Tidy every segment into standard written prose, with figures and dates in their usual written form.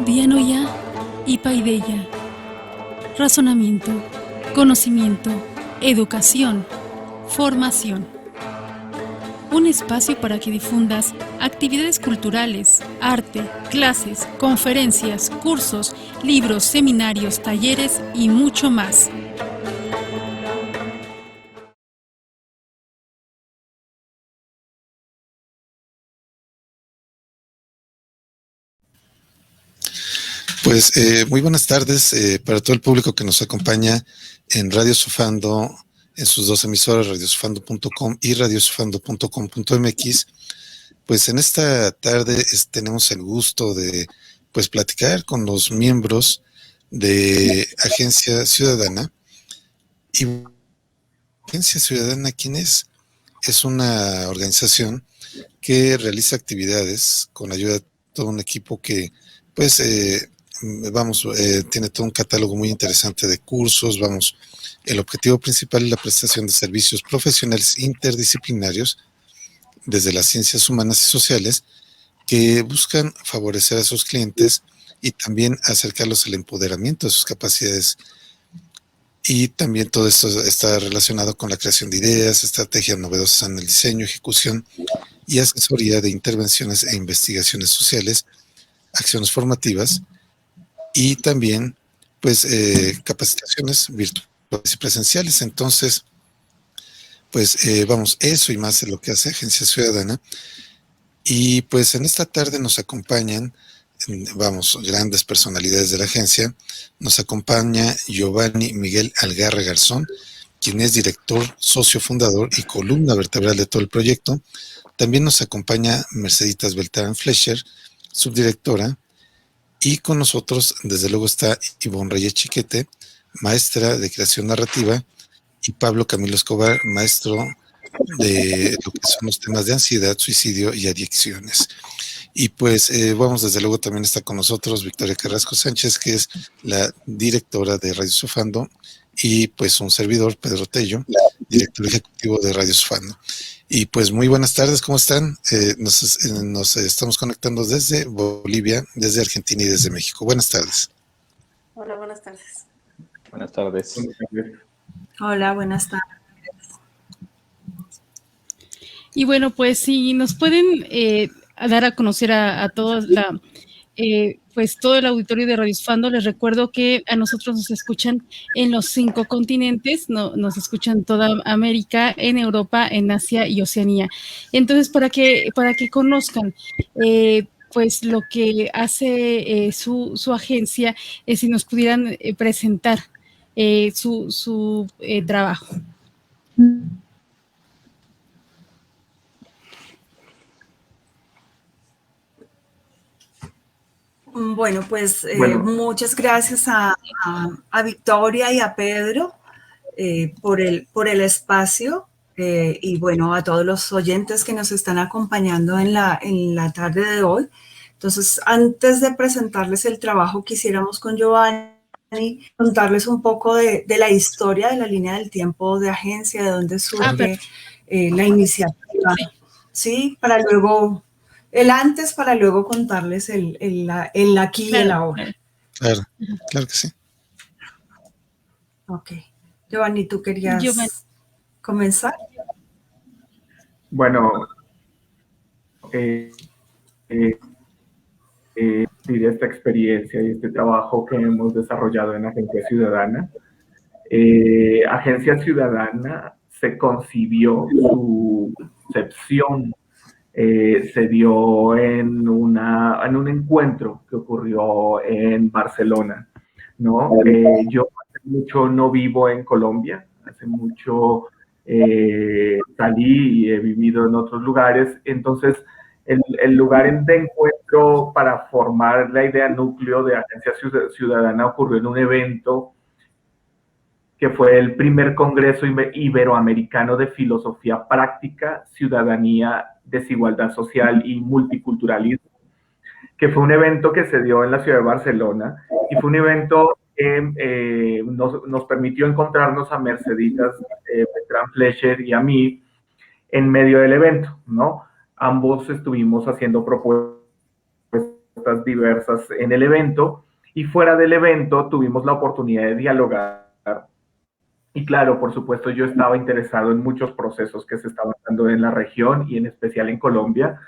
Dianoia y Paideia. Razonamiento, conocimiento, educación, formación. Un espacio para que difundas actividades culturales, arte, clases, conferencias, cursos, libros, seminarios, talleres y mucho más. Pues muy buenas tardes para todo el público que nos acompaña en Radio Sufando, en sus dos emisoras, radiosufando.com y radiosufando.com.mx. Pues en esta tarde tenemos el gusto de pues platicar con los miembros de Agencia Ciudadana. Y Agencia Ciudadana, ¿quién es? Es una organización que realiza actividades con ayuda de todo un equipo que pues tiene todo un catálogo muy interesante de cursos. El objetivo principal es la prestación de servicios profesionales interdisciplinarios desde las ciencias humanas y sociales que buscan favorecer a sus clientes y también acercarlos al empoderamiento de sus capacidades. Y también todo esto está relacionado con la creación de ideas, estrategias novedosas en el diseño, ejecución y asesoría de intervenciones e investigaciones sociales, acciones formativas y también pues capacitaciones virtuales y presenciales. Entonces, pues eso y más es lo que hace Agencia Ciudadana. Y pues en esta tarde nos acompañan, grandes personalidades de la agencia. Nos acompaña Giovanni Miguel Algarra Garzón, quien es director, socio fundador y columna vertebral de todo el proyecto. También nos acompaña Merceditas Beltrán Fleischer, subdirectora, y con nosotros, desde luego, está Ivonne Reyes Chiquete, maestra de creación narrativa, y Pablo Camilo Escobar, maestro de lo que son los temas de ansiedad, suicidio y adicciones. Y pues desde luego también está con nosotros Victoria Carrasco Sánchez, que es la directora de Radio Sufando, y pues un servidor, Pedro Tello, director ejecutivo de Radio Sufando. Y pues muy buenas tardes, ¿cómo están? Nos estamos conectando desde Bolivia, desde Argentina y desde México. Buenas tardes. Hola, buenas tardes. Buenas tardes. Hola, buenas tardes. Y bueno, pues si nos pueden dar a conocer a todos pues todo el auditorio de Radio Sufando. Les recuerdo que a nosotros nos escuchan en los 5 continentes, nos escuchan toda América, en Europa, en Asia y Oceanía. Entonces, para que conozcan pues lo que hace su agencia, si nos pudieran presentar su trabajo. Bueno, pues muchas gracias a Victoria y a Pedro por el espacio y bueno, a todos los oyentes que nos están acompañando en la tarde de hoy. Entonces, antes de presentarles el trabajo, quisiéramos con Giovanni contarles un poco de la historia de la línea del tiempo de agencia, de dónde surge la iniciativa, ¿sí? Para luego... el antes para luego contarles el aquí y el ahora. Claro que sí. Ok. Giovanni, ¿tú querías comenzar? Bueno, esta experiencia y este trabajo que hemos desarrollado en Agencia Ciudadana. Agencia Ciudadana se concibió, su concepción se dio en un encuentro que ocurrió en Barcelona, ¿no? Yo hace mucho no vivo en Colombia, hace mucho salí y he vivido en otros lugares, entonces el lugar de encuentro para formar la idea núcleo de Agencia Ciudadana ocurrió en un evento que fue el primer Congreso Iberoamericano de Filosofía Práctica, Ciudadanía, Desigualdad Social y Multiculturalismo, que fue un evento que se dio en la ciudad de Barcelona y fue un evento que nos permitió encontrarnos a Merceditas Beltrán Fleischer y a mí en medio del evento, ¿no? Ambos estuvimos haciendo propuestas diversas en el evento, y fuera del evento tuvimos la oportunidad de dialogar. Y claro, por supuesto, yo estaba interesado en muchos procesos que se estaban dando en la región y en especial en Colombia,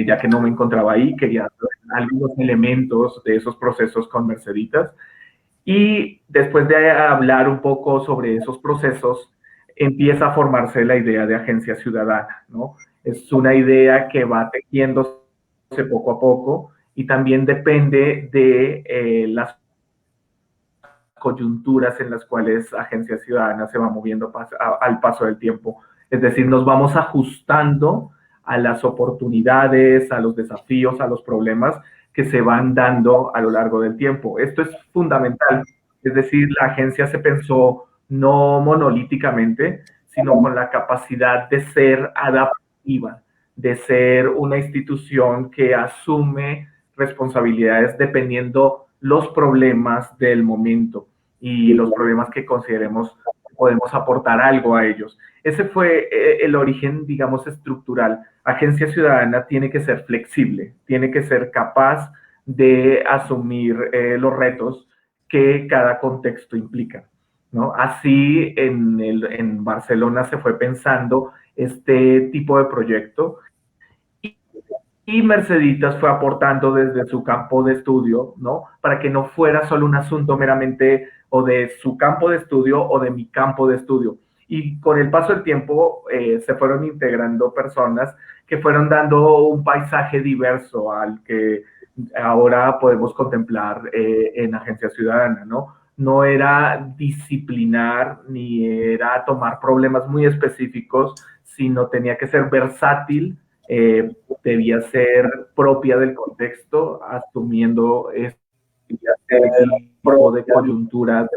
ya que no me encontraba ahí, quería algunos elementos de esos procesos con Merceditas. Y después de hablar un poco sobre esos procesos, empieza a formarse la idea de agencia ciudadana, ¿no? Es una idea que va tejiéndose poco a poco y también depende de las coyunturas en las cuales Agencia Ciudadana se va moviendo al paso del tiempo. Es decir, nos vamos ajustando a las oportunidades, a los desafíos, a los problemas que se van dando a lo largo del tiempo. Esto es fundamental. Es decir, la agencia se pensó no monolíticamente, sino con la capacidad de ser adaptativa, de ser una institución que asume responsabilidades dependiendo los problemas del momento y los problemas que consideremos que podemos aportar algo a ellos. Ese fue el origen, digamos, estructural. Agencia Ciudadana tiene que ser flexible, tiene que ser capaz de asumir los retos que cada contexto implica, ¿no? Así en Barcelona se fue pensando este tipo de proyecto y Merceditas fue aportando desde su campo de estudio, ¿no? Para que no fuera solo un asunto meramente o de su campo de estudio o de mi campo de estudio. Y con el paso del tiempo se fueron integrando personas que fueron dando un paisaje diverso al que ahora podemos contemplar en Agencia Ciudadana, ¿no? No era disciplinar ni era tomar problemas muy específicos, sino tenía que ser versátil, debía ser propia del contexto, asumiendo este tipo de coyunturas.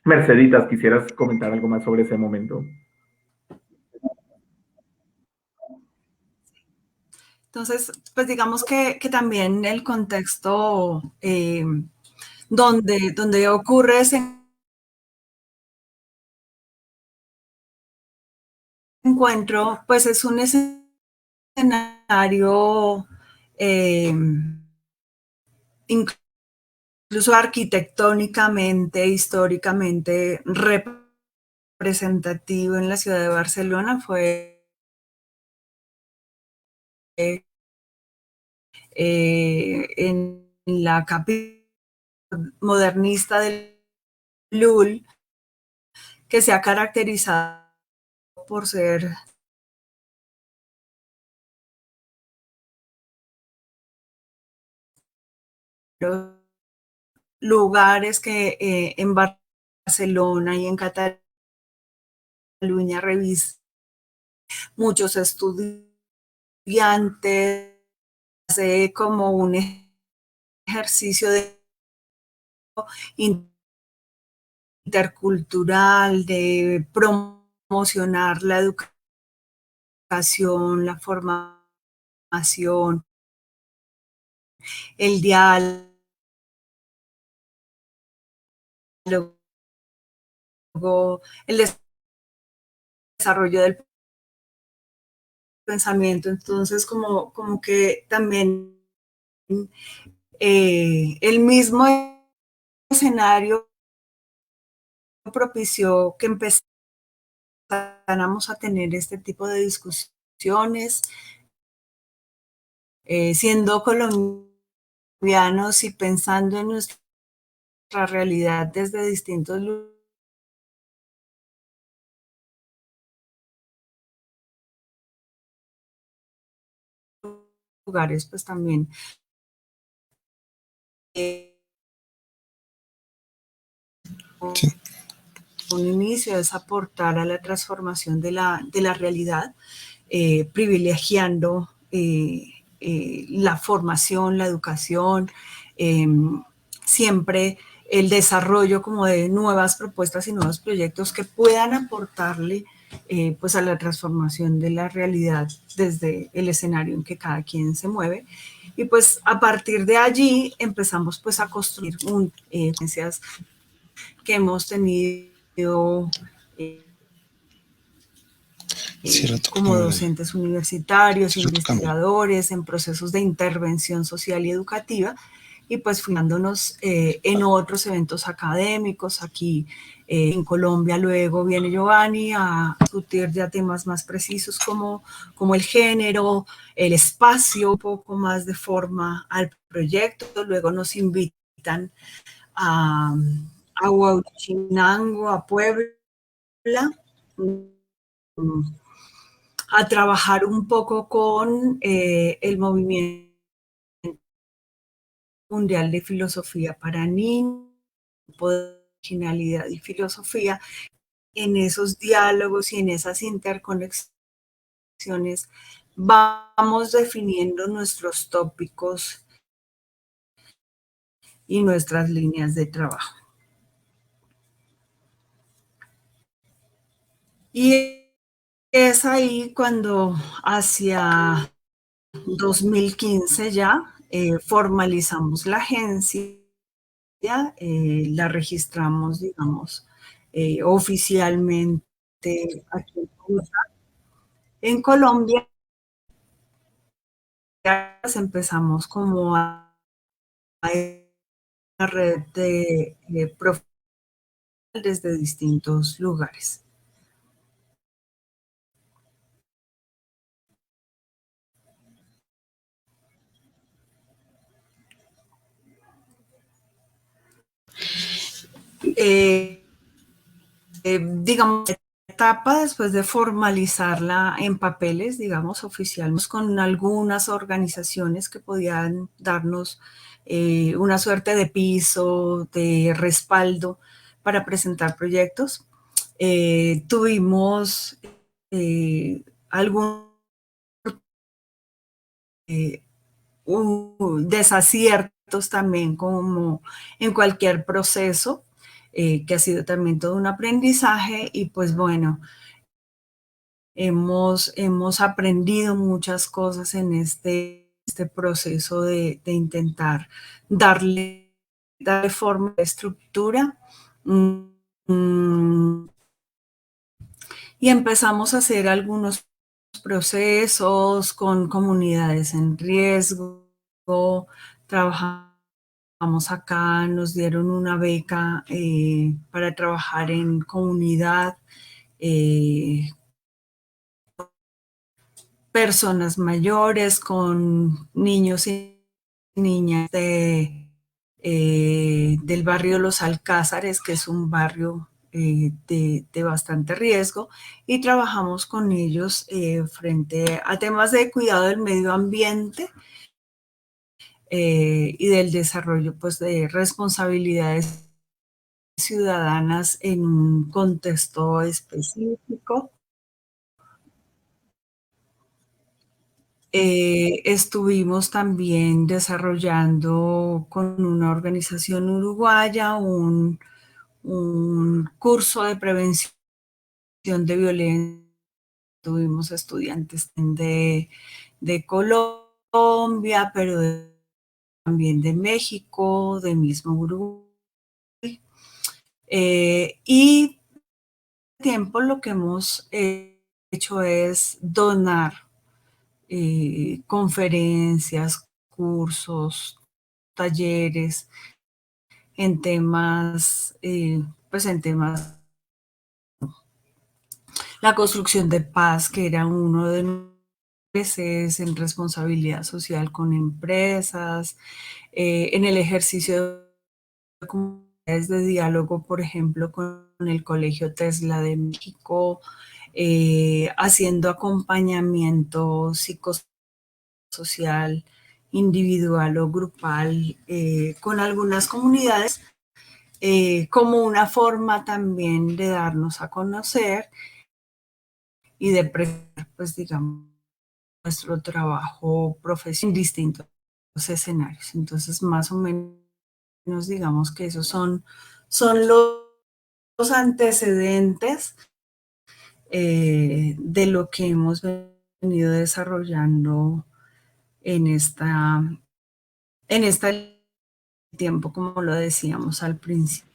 Merceditas, ¿quisieras comentar algo más sobre ese momento? Entonces, pues digamos que también el contexto donde ocurre ese encuentro, pues es un escenario incluso arquitectónicamente, históricamente representativo en la ciudad de Barcelona. Fue en la capital modernista del Lul, que se ha caracterizado por ser los lugares que en Barcelona y en Cataluña revisan muchos estudiantes, hace como un ejercicio de intercultural, de promocionar la educación, la formación, el diálogo, el desarrollo del pensamiento. Entonces, como que también el mismo escenario propició que empezáramos a tener este tipo de discusiones, siendo colombianos y pensando en nuestra realidad desde distintos lugares, pues también sí. Un inicio es aportar a la transformación de la realidad, privilegiando la formación, la educación, siempre el desarrollo como de nuevas propuestas y nuevos proyectos que puedan aportarle pues a la transformación de la realidad desde el escenario en que cada quien se mueve. Y pues a partir de allí empezamos pues a construir ciencias que hemos tenido como docentes universitarios, investigadores, en procesos de intervención social y educativa, y pues fijándonos en otros eventos académicos. Aquí en Colombia luego viene Giovanni a discutir ya temas más precisos como el género, el espacio, un poco más de forma al proyecto. Luego nos invitan a Huauchinango, a Puebla, a trabajar un poco con el movimiento mundial de filosofía para niños, de originalidad y filosofía. En esos diálogos y en esas interconexiones vamos definiendo nuestros tópicos y nuestras líneas de trabajo. Y es ahí cuando hacia 2015 ya formalizamos la agencia, la registramos, digamos, oficialmente aquí en Bogotá. En Colombia empezamos como a una red de profesionales desde distintos lugares. Digamos, etapa después de formalizarla en papeles, digamos, oficialmente, con algunas organizaciones que podían darnos una suerte de piso, de respaldo para presentar proyectos. Tuvimos algún desaciertos también, como en cualquier proceso, que ha sido también todo un aprendizaje. Y pues bueno, hemos aprendido muchas cosas en este proceso de intentar darle forma, estructura, y empezamos a hacer algunos procesos con comunidades en riesgo. Trabajamos acá, nos dieron una beca para trabajar en comunidad, personas mayores, con niños y niñas del barrio Los Alcázares, que es un barrio de bastante riesgo, y trabajamos con ellos frente a temas de cuidado del medio ambiente y del desarrollo, pues, de responsabilidades ciudadanas en un contexto específico. Estuvimos también desarrollando con una organización uruguaya un curso de prevención de violencia. Tuvimos estudiantes de Colombia, pero también de México, de mismo Uruguay. Y tiempo lo que hemos hecho es donar conferencias, cursos, talleres en temas, pues en temas, la construcción de paz, que era uno de nuestros veces, en responsabilidad social con empresas, en el ejercicio de comunidades de diálogo, por ejemplo, con el Colegio Tesla de México, haciendo acompañamiento psicosocial individual o grupal con algunas comunidades, como una forma también de darnos a conocer y de presentar, pues, digamos, nuestro trabajo profesional en distintos escenarios. Entonces, más o menos, digamos que esos son los antecedentes de lo que hemos venido desarrollando en este tiempo, como lo decíamos al principio.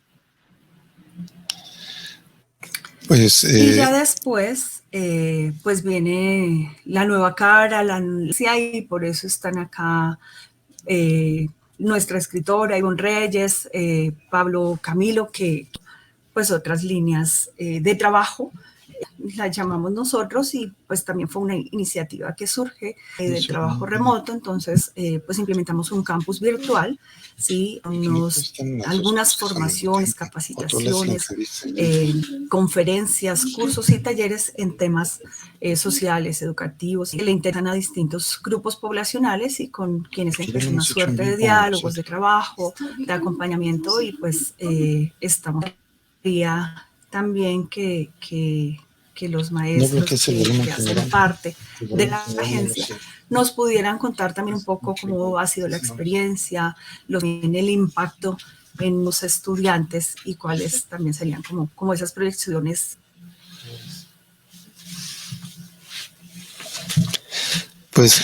Pues, y ya después, pues viene la nueva cara, y por eso están acá nuestra escritora Ivonne Reyes, Pablo Camilo, que pues otras líneas de trabajo, la llamamos nosotros, y pues también fue una iniciativa que surge del trabajo remoto. Entonces pues implementamos un campus virtual, ¿sí? Algunas formaciones, capacitaciones, conferencias, cursos y talleres en temas sociales, educativos, que le interesan a distintos grupos poblacionales y con quienes empiezan una suerte de diálogos, de trabajo, de acompañamiento, y pues estamos también que los maestros que hacen parte de la agencia nos pudieran contar también un poco cómo ha sido la experiencia, el impacto en los estudiantes y cuáles también serían como esas proyecciones. Pues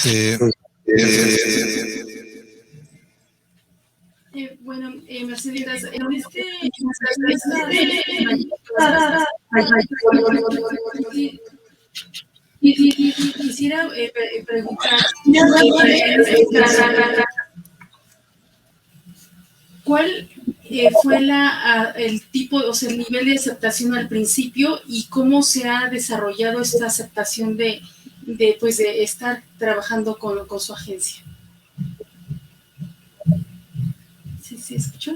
bueno, Mercedes, en quisiera preguntar ¿cuál fue el tipo, o sea, el nivel de aceptación al principio y cómo se ha desarrollado esta aceptación de estar trabajando con su agencia? ¿Sí escuchó?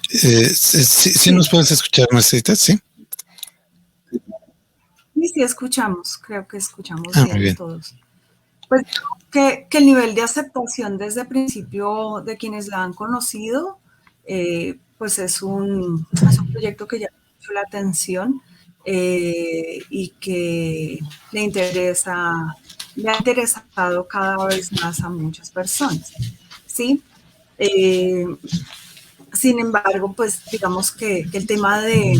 ¿Sí nos puedes escuchar, Mercedes? ¿Sí? Sí, escuchamos, creo que escuchamos bien todos. Pues que el nivel de aceptación desde el principio de quienes la han conocido, pues es un proyecto que llama mucho la atención y que le ha interesado cada vez más a muchas personas, ¿sí? Sin embargo, pues digamos que el tema de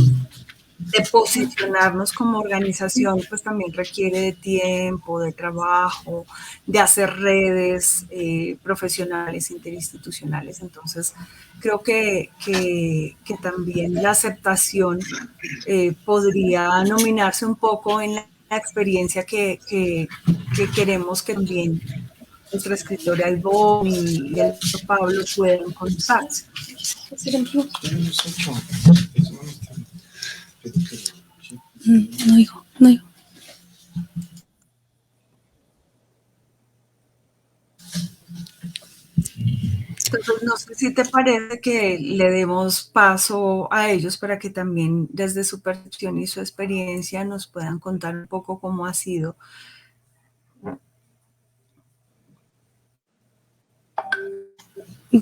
posicionarnos como organización, pues también requiere de tiempo, de trabajo, de hacer redes profesionales, interinstitucionales. Entonces, creo que también la aceptación podría nominarse un poco en la experiencia que queremos que también nuestra escritora Ivonne y el Pablo puedan contarse. No oigo. Entonces, no sé si te parece que le demos paso a ellos para que también desde su percepción y su experiencia nos puedan contar un poco cómo ha sido.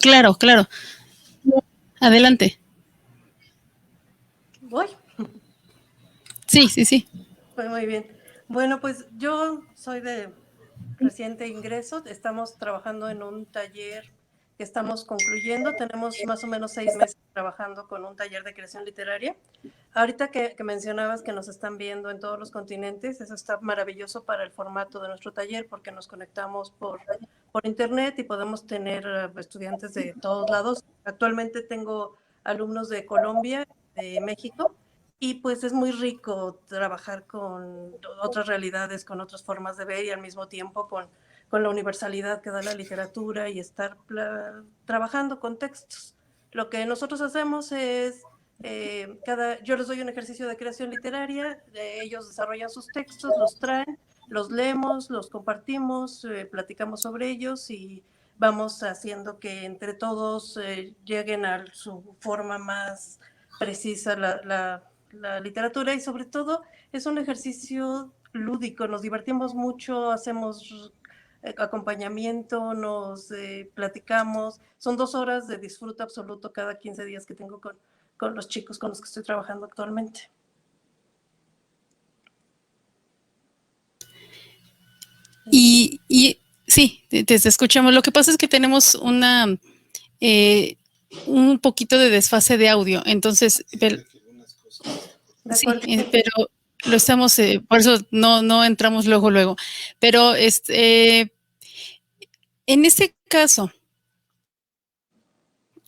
Claro. Adelante. ¿Voy? Sí. Pues muy bien. Bueno, pues yo soy de reciente ingreso. Estamos trabajando en un taller que estamos concluyendo. Tenemos más o menos 6 meses trabajando con un taller de creación literaria. Ahorita que mencionabas que nos están viendo en todos los continentes, eso está maravilloso para el formato de nuestro taller porque nos conectamos por internet y podemos tener estudiantes de todos lados. Actualmente tengo alumnos de Colombia, de México, y pues es muy rico trabajar con otras realidades, con otras formas de ver y al mismo tiempo con la universalidad que da la literatura y estar trabajando con textos. Lo que nosotros hacemos es, yo les doy un ejercicio de creación literaria, ellos desarrollan sus textos, los traen, los leemos, los compartimos, platicamos sobre ellos y vamos haciendo que entre todos lleguen a su forma más precisa la literatura, y sobre todo es un ejercicio lúdico, nos divertimos mucho, hacemos acompañamiento, nos platicamos, son 2 horas de disfrute absoluto cada 15 días que tengo con los chicos con los que estoy trabajando actualmente. Y sí, te escuchamos. Lo que pasa es que tenemos un poquito de desfase de audio, entonces, pero lo estamos, por eso no entramos luego. Pero en este caso,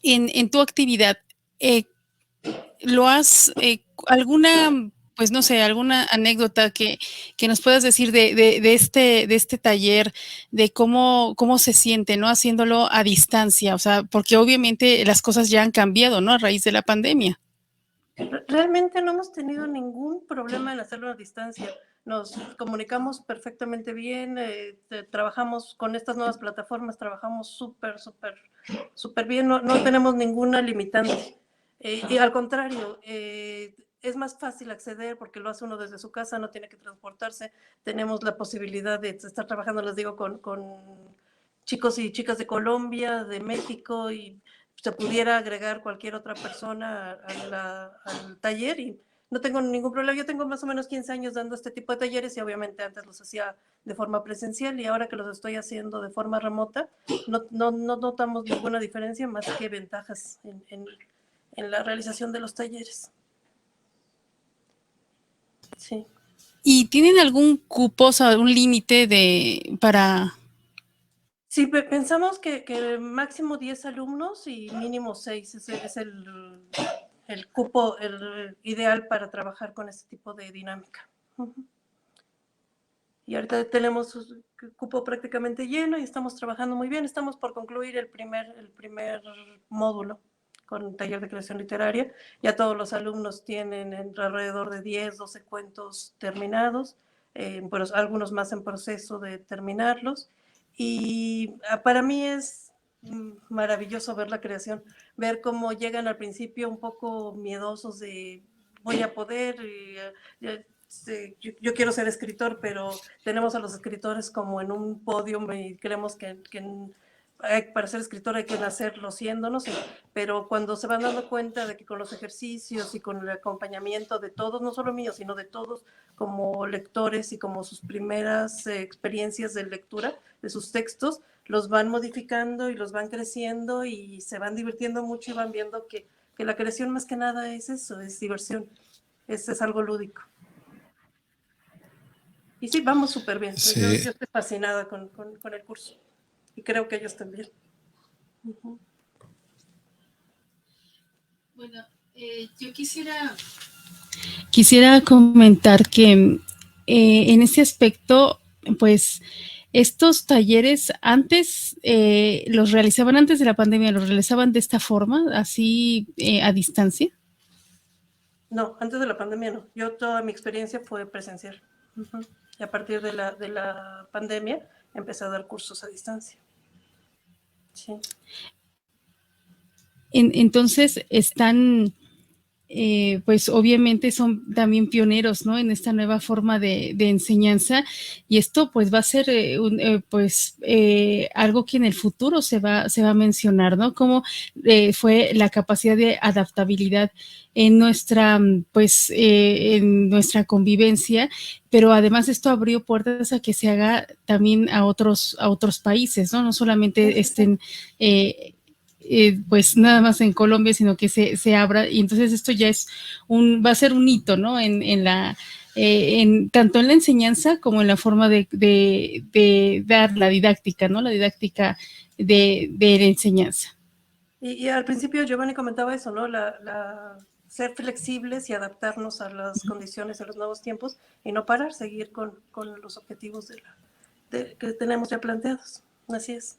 en tu actividad, alguna, pues no sé, alguna anécdota que nos puedas decir de este taller, de cómo se siente, ¿no? Haciéndolo a distancia, o sea, porque obviamente las cosas ya han cambiado, ¿no? A raíz de la pandemia. Realmente no hemos tenido ningún problema en hacerlo a distancia. Nos comunicamos perfectamente bien, trabajamos con estas nuevas plataformas, trabajamos súper bien, no tenemos ninguna limitante. Y al contrario, es más fácil acceder porque lo hace uno desde su casa, no tiene que transportarse. Tenemos la posibilidad de estar trabajando, les digo, con chicos y chicas de Colombia, de México, y se pudiera agregar cualquier otra persona al taller, y no tengo ningún problema. Yo tengo más o menos 15 años dando este tipo de talleres, y obviamente antes los hacía de forma presencial, y ahora que los estoy haciendo de forma remota, no notamos ninguna diferencia más que ventajas en la realización de los talleres. Sí. ¿Y tienen algún cupo, o sea, algún límite para...? Sí, pensamos que máximo 10 alumnos y mínimo 6 es el cupo el ideal para trabajar con este tipo de dinámica. Y ahorita tenemos el cupo prácticamente lleno y estamos trabajando muy bien. Estamos por concluir el primer módulo con taller de creación literaria. Ya todos los alumnos tienen alrededor de 10, 12 cuentos terminados, bueno, algunos más en proceso de terminarlos. Y para mí es maravilloso ver la creación, ver cómo llegan al principio un poco miedosos de voy a poder, yo quiero ser escritor, pero tenemos a los escritores como en un podio y creemos que para ser escritor hay que nacerlo siéndonos, pero cuando se van dando cuenta de que con los ejercicios y con el acompañamiento de todos, no solo míos, sino de todos como lectores y como sus primeras experiencias de lectura de sus textos, los van modificando y los van creciendo y se van divirtiendo mucho y van viendo que la creación más que nada es eso, es diversión, es algo lúdico. Y sí, vamos súper bien. Sí. Yo estoy fascinada con el curso. Y creo que ellos también. Bueno, yo quisiera comentar que en ese aspecto, pues, estos talleres antes los realizaban antes de la pandemia, ¿los realizaban de esta forma, así a distancia? No, antes de la pandemia no. Yo toda mi experiencia fue presencial. Y a partir de la pandemia empecé a dar cursos a distancia. Sí. Entonces están, pues obviamente son también pioneros, ¿no? En esta nueva forma de enseñanza, y esto pues va a ser algo que en el futuro se va a mencionar, ¿no? Cómo fue la capacidad de adaptabilidad en nuestra convivencia, pero además esto abrió puertas a que se haga también a otros países, ¿no? No solamente estén pues nada más en Colombia, sino que se abra, y entonces esto ya va a ser un hito, ¿no? Tanto en la enseñanza como en la forma de dar la didáctica, ¿no? La didáctica de la enseñanza. Y al principio Giovanni comentaba eso, ¿no? Ser flexibles y adaptarnos a las condiciones, a los nuevos tiempos, y no parar, seguir con los objetivos que tenemos ya planteados. Así es.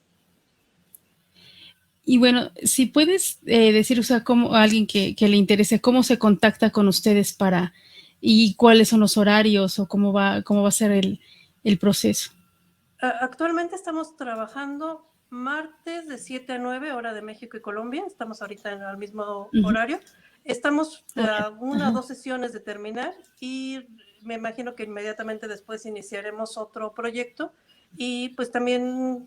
Y bueno, si puedes decir, o sea, como a alguien que le interese, cómo se contacta con ustedes y cuáles son los horarios o cómo va a ser el proceso. Actualmente estamos trabajando martes de 7 a 9, hora de México y Colombia. Estamos ahorita en el mismo horario. Estamos a 1 o 2 sesiones de terminar, y me imagino que inmediatamente después iniciaremos otro proyecto, y pues también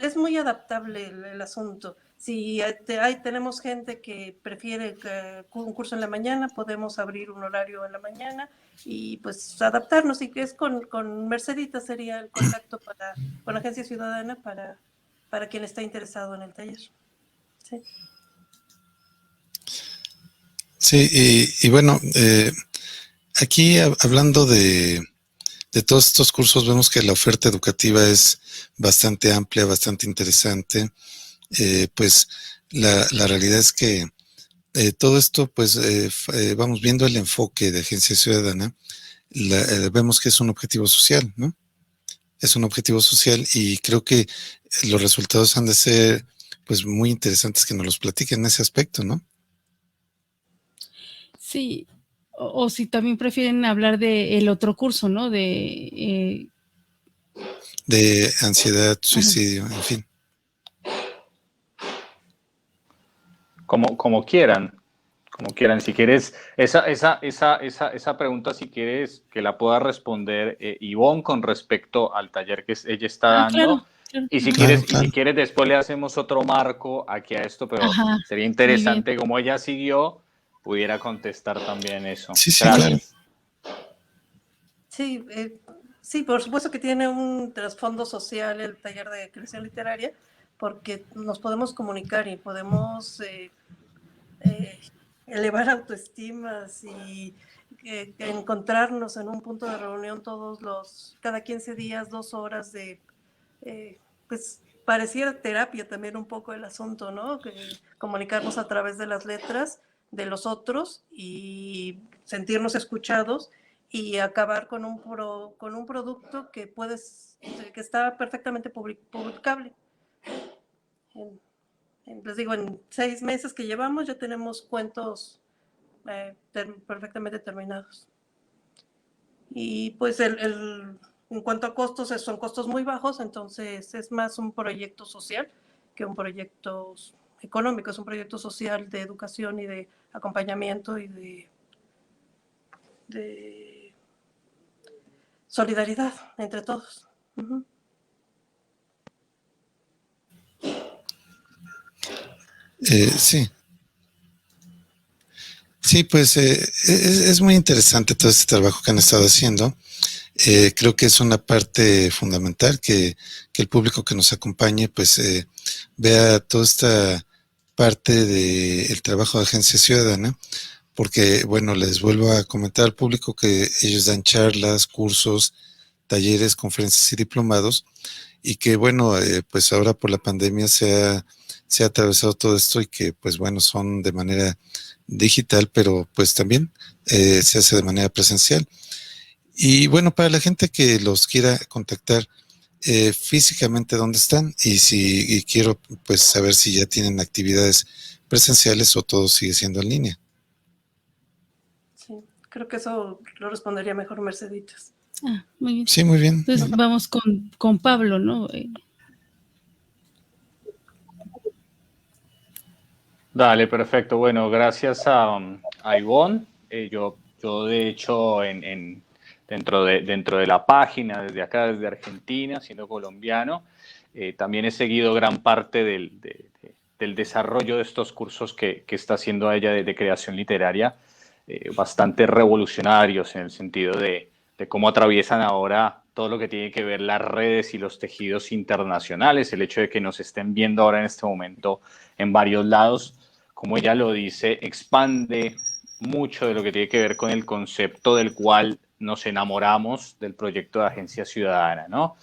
es muy adaptable el asunto. Si tenemos gente que prefiere un curso en la mañana, podemos abrir un horario en la mañana y pues adaptarnos, y que es con Mercedita sería el contacto con la Agencia Ciudadana para quien está interesado en el taller. Sí. Sí, y bueno, aquí hablando de todos estos cursos, vemos que la oferta educativa es bastante amplia, bastante interesante. Pues la realidad es que todo esto, pues vamos viendo el enfoque de Agencia Ciudadana, vemos que es un objetivo social, ¿no? Es un objetivo social y creo que los resultados han de ser pues muy interesantes que nos los platiquen en ese aspecto, ¿no? Sí, o si también prefieren hablar de el otro curso, ¿no? De ansiedad, suicidio, en fin. Como quieran. Como quieran, si quieres, esa pregunta, si quieres que la pueda responder Ivonne con respecto al taller que ella está dando. Claro. Y si quieres, después le hacemos otro marco aquí a esto, pero sería interesante, como ella siguió, pudiera contestar también eso. Sí, claro. Sí, por supuesto que tiene un trasfondo social el taller de creación literaria, porque nos podemos comunicar y podemos elevar autoestimas y encontrarnos en un punto de reunión cada 15 días, 2 horas de, pues pareciera terapia también un poco el asunto, ¿no? Comunicarnos a través de las letras de los otros y sentirnos escuchados y acabar con un producto que está perfectamente publicable. Les digo, en 6 meses que llevamos ya tenemos cuentos perfectamente terminados. Y pues en cuanto a costos, son costos muy bajos, entonces es más un proyecto social que un proyecto económico, es un proyecto social de educación y de acompañamiento y de solidaridad entre todos. Uh-huh. Sí. Sí, pues es muy interesante todo este trabajo que han estado haciendo. Creo que es una parte fundamental que el público que nos acompañe pues vea toda esta parte del trabajo de Agencia Ciudadana, porque bueno, les vuelvo a comentar al público que ellos dan charlas, cursos, talleres, conferencias y diplomados, y que bueno, pues ahora por la pandemia se ha atravesado todo esto y que pues bueno, son de manera digital, pero pues también se hace de manera presencial. Y bueno, para la gente que los quiera contactar físicamente, ¿dónde están? Y quiero pues saber si ya tienen actividades presenciales o todo sigue siendo en línea. Sí, creo que eso lo respondería mejor Merceditas. Muy bien. Sí, muy bien. Entonces vamos con Pablo, ¿no? Dale, perfecto. Bueno, gracias a Ivonne. Yo de hecho, dentro de la página, desde acá, desde Argentina, siendo colombiano, también he seguido gran parte del desarrollo de estos cursos que está haciendo ella de creación literaria, bastante revolucionarios en el sentido de cómo atraviesan ahora todo lo que tiene que ver las redes y los tejidos internacionales, el hecho de que nos estén viendo ahora en este momento en varios lados, como ella lo dice, expande mucho de lo que tiene que ver con el concepto del cual nos enamoramos del proyecto de Agencia Ciudadana, ¿no?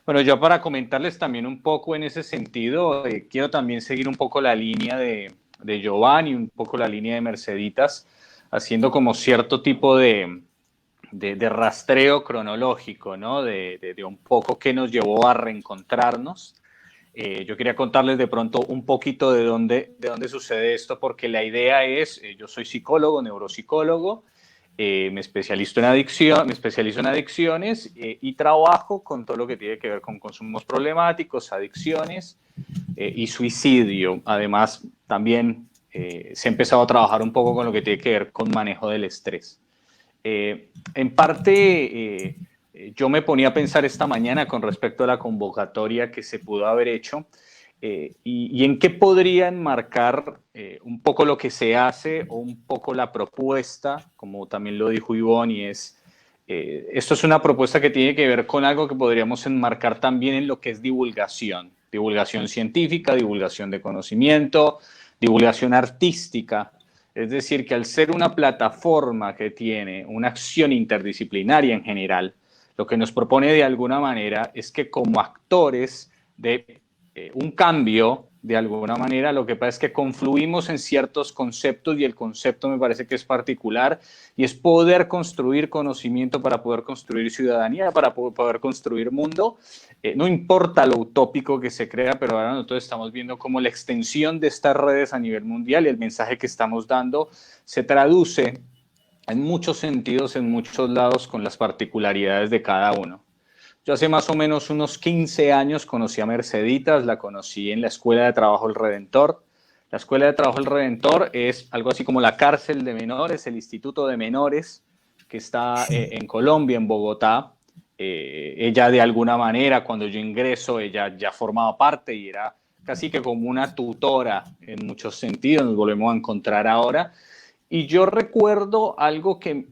Bueno, yo para comentarles también un poco en ese sentido, quiero también seguir un poco la línea de Giovanni, un poco la línea de Merceditas, haciendo como cierto tipo de rastreo cronológico, ¿no? De un poco qué nos llevó a reencontrarnos. Yo quería contarles de pronto un poquito de dónde sucede esto, porque la idea es, yo soy psicólogo, neuropsicólogo, me especializo en adicciones y trabajo con todo lo que tiene que ver con consumos problemáticos, adicciones y suicidio. Además, también se ha empezado a trabajar un poco con lo que tiene que ver con manejo del estrés. En parte, yo me ponía a pensar esta mañana con respecto a la convocatoria que se pudo haber hecho y en qué podría enmarcar un poco lo que se hace o un poco la propuesta, como también lo dijo Ivonne, y esto es una propuesta que tiene que ver con algo que podríamos enmarcar también en lo que es divulgación científica, divulgación de conocimiento, divulgación artística. Es decir, que al ser una plataforma que tiene una acción interdisciplinaria en general, lo que nos propone de alguna manera es que como actores de un cambio de alguna manera. Lo que pasa es que confluimos en ciertos conceptos y el concepto me parece que es particular y es poder construir conocimiento para poder construir ciudadanía, para poder construir mundo. No importa lo utópico que se crea, pero ahora nosotros estamos viendo cómo la extensión de estas redes a nivel mundial y el mensaje que estamos dando se traduce en muchos sentidos, en muchos lados, con las particularidades de cada uno. Yo hace más o menos unos 15 años conocí a Merceditas, la conocí en la Escuela de Trabajo El Redentor. La Escuela de Trabajo El Redentor es algo así como la cárcel de menores, el Instituto de Menores, que está en Colombia, en Bogotá. Ella de alguna manera, cuando yo ingreso, ella ya formaba parte y era casi que como una tutora en muchos sentidos, nos volvemos a encontrar ahora. Y yo recuerdo algo que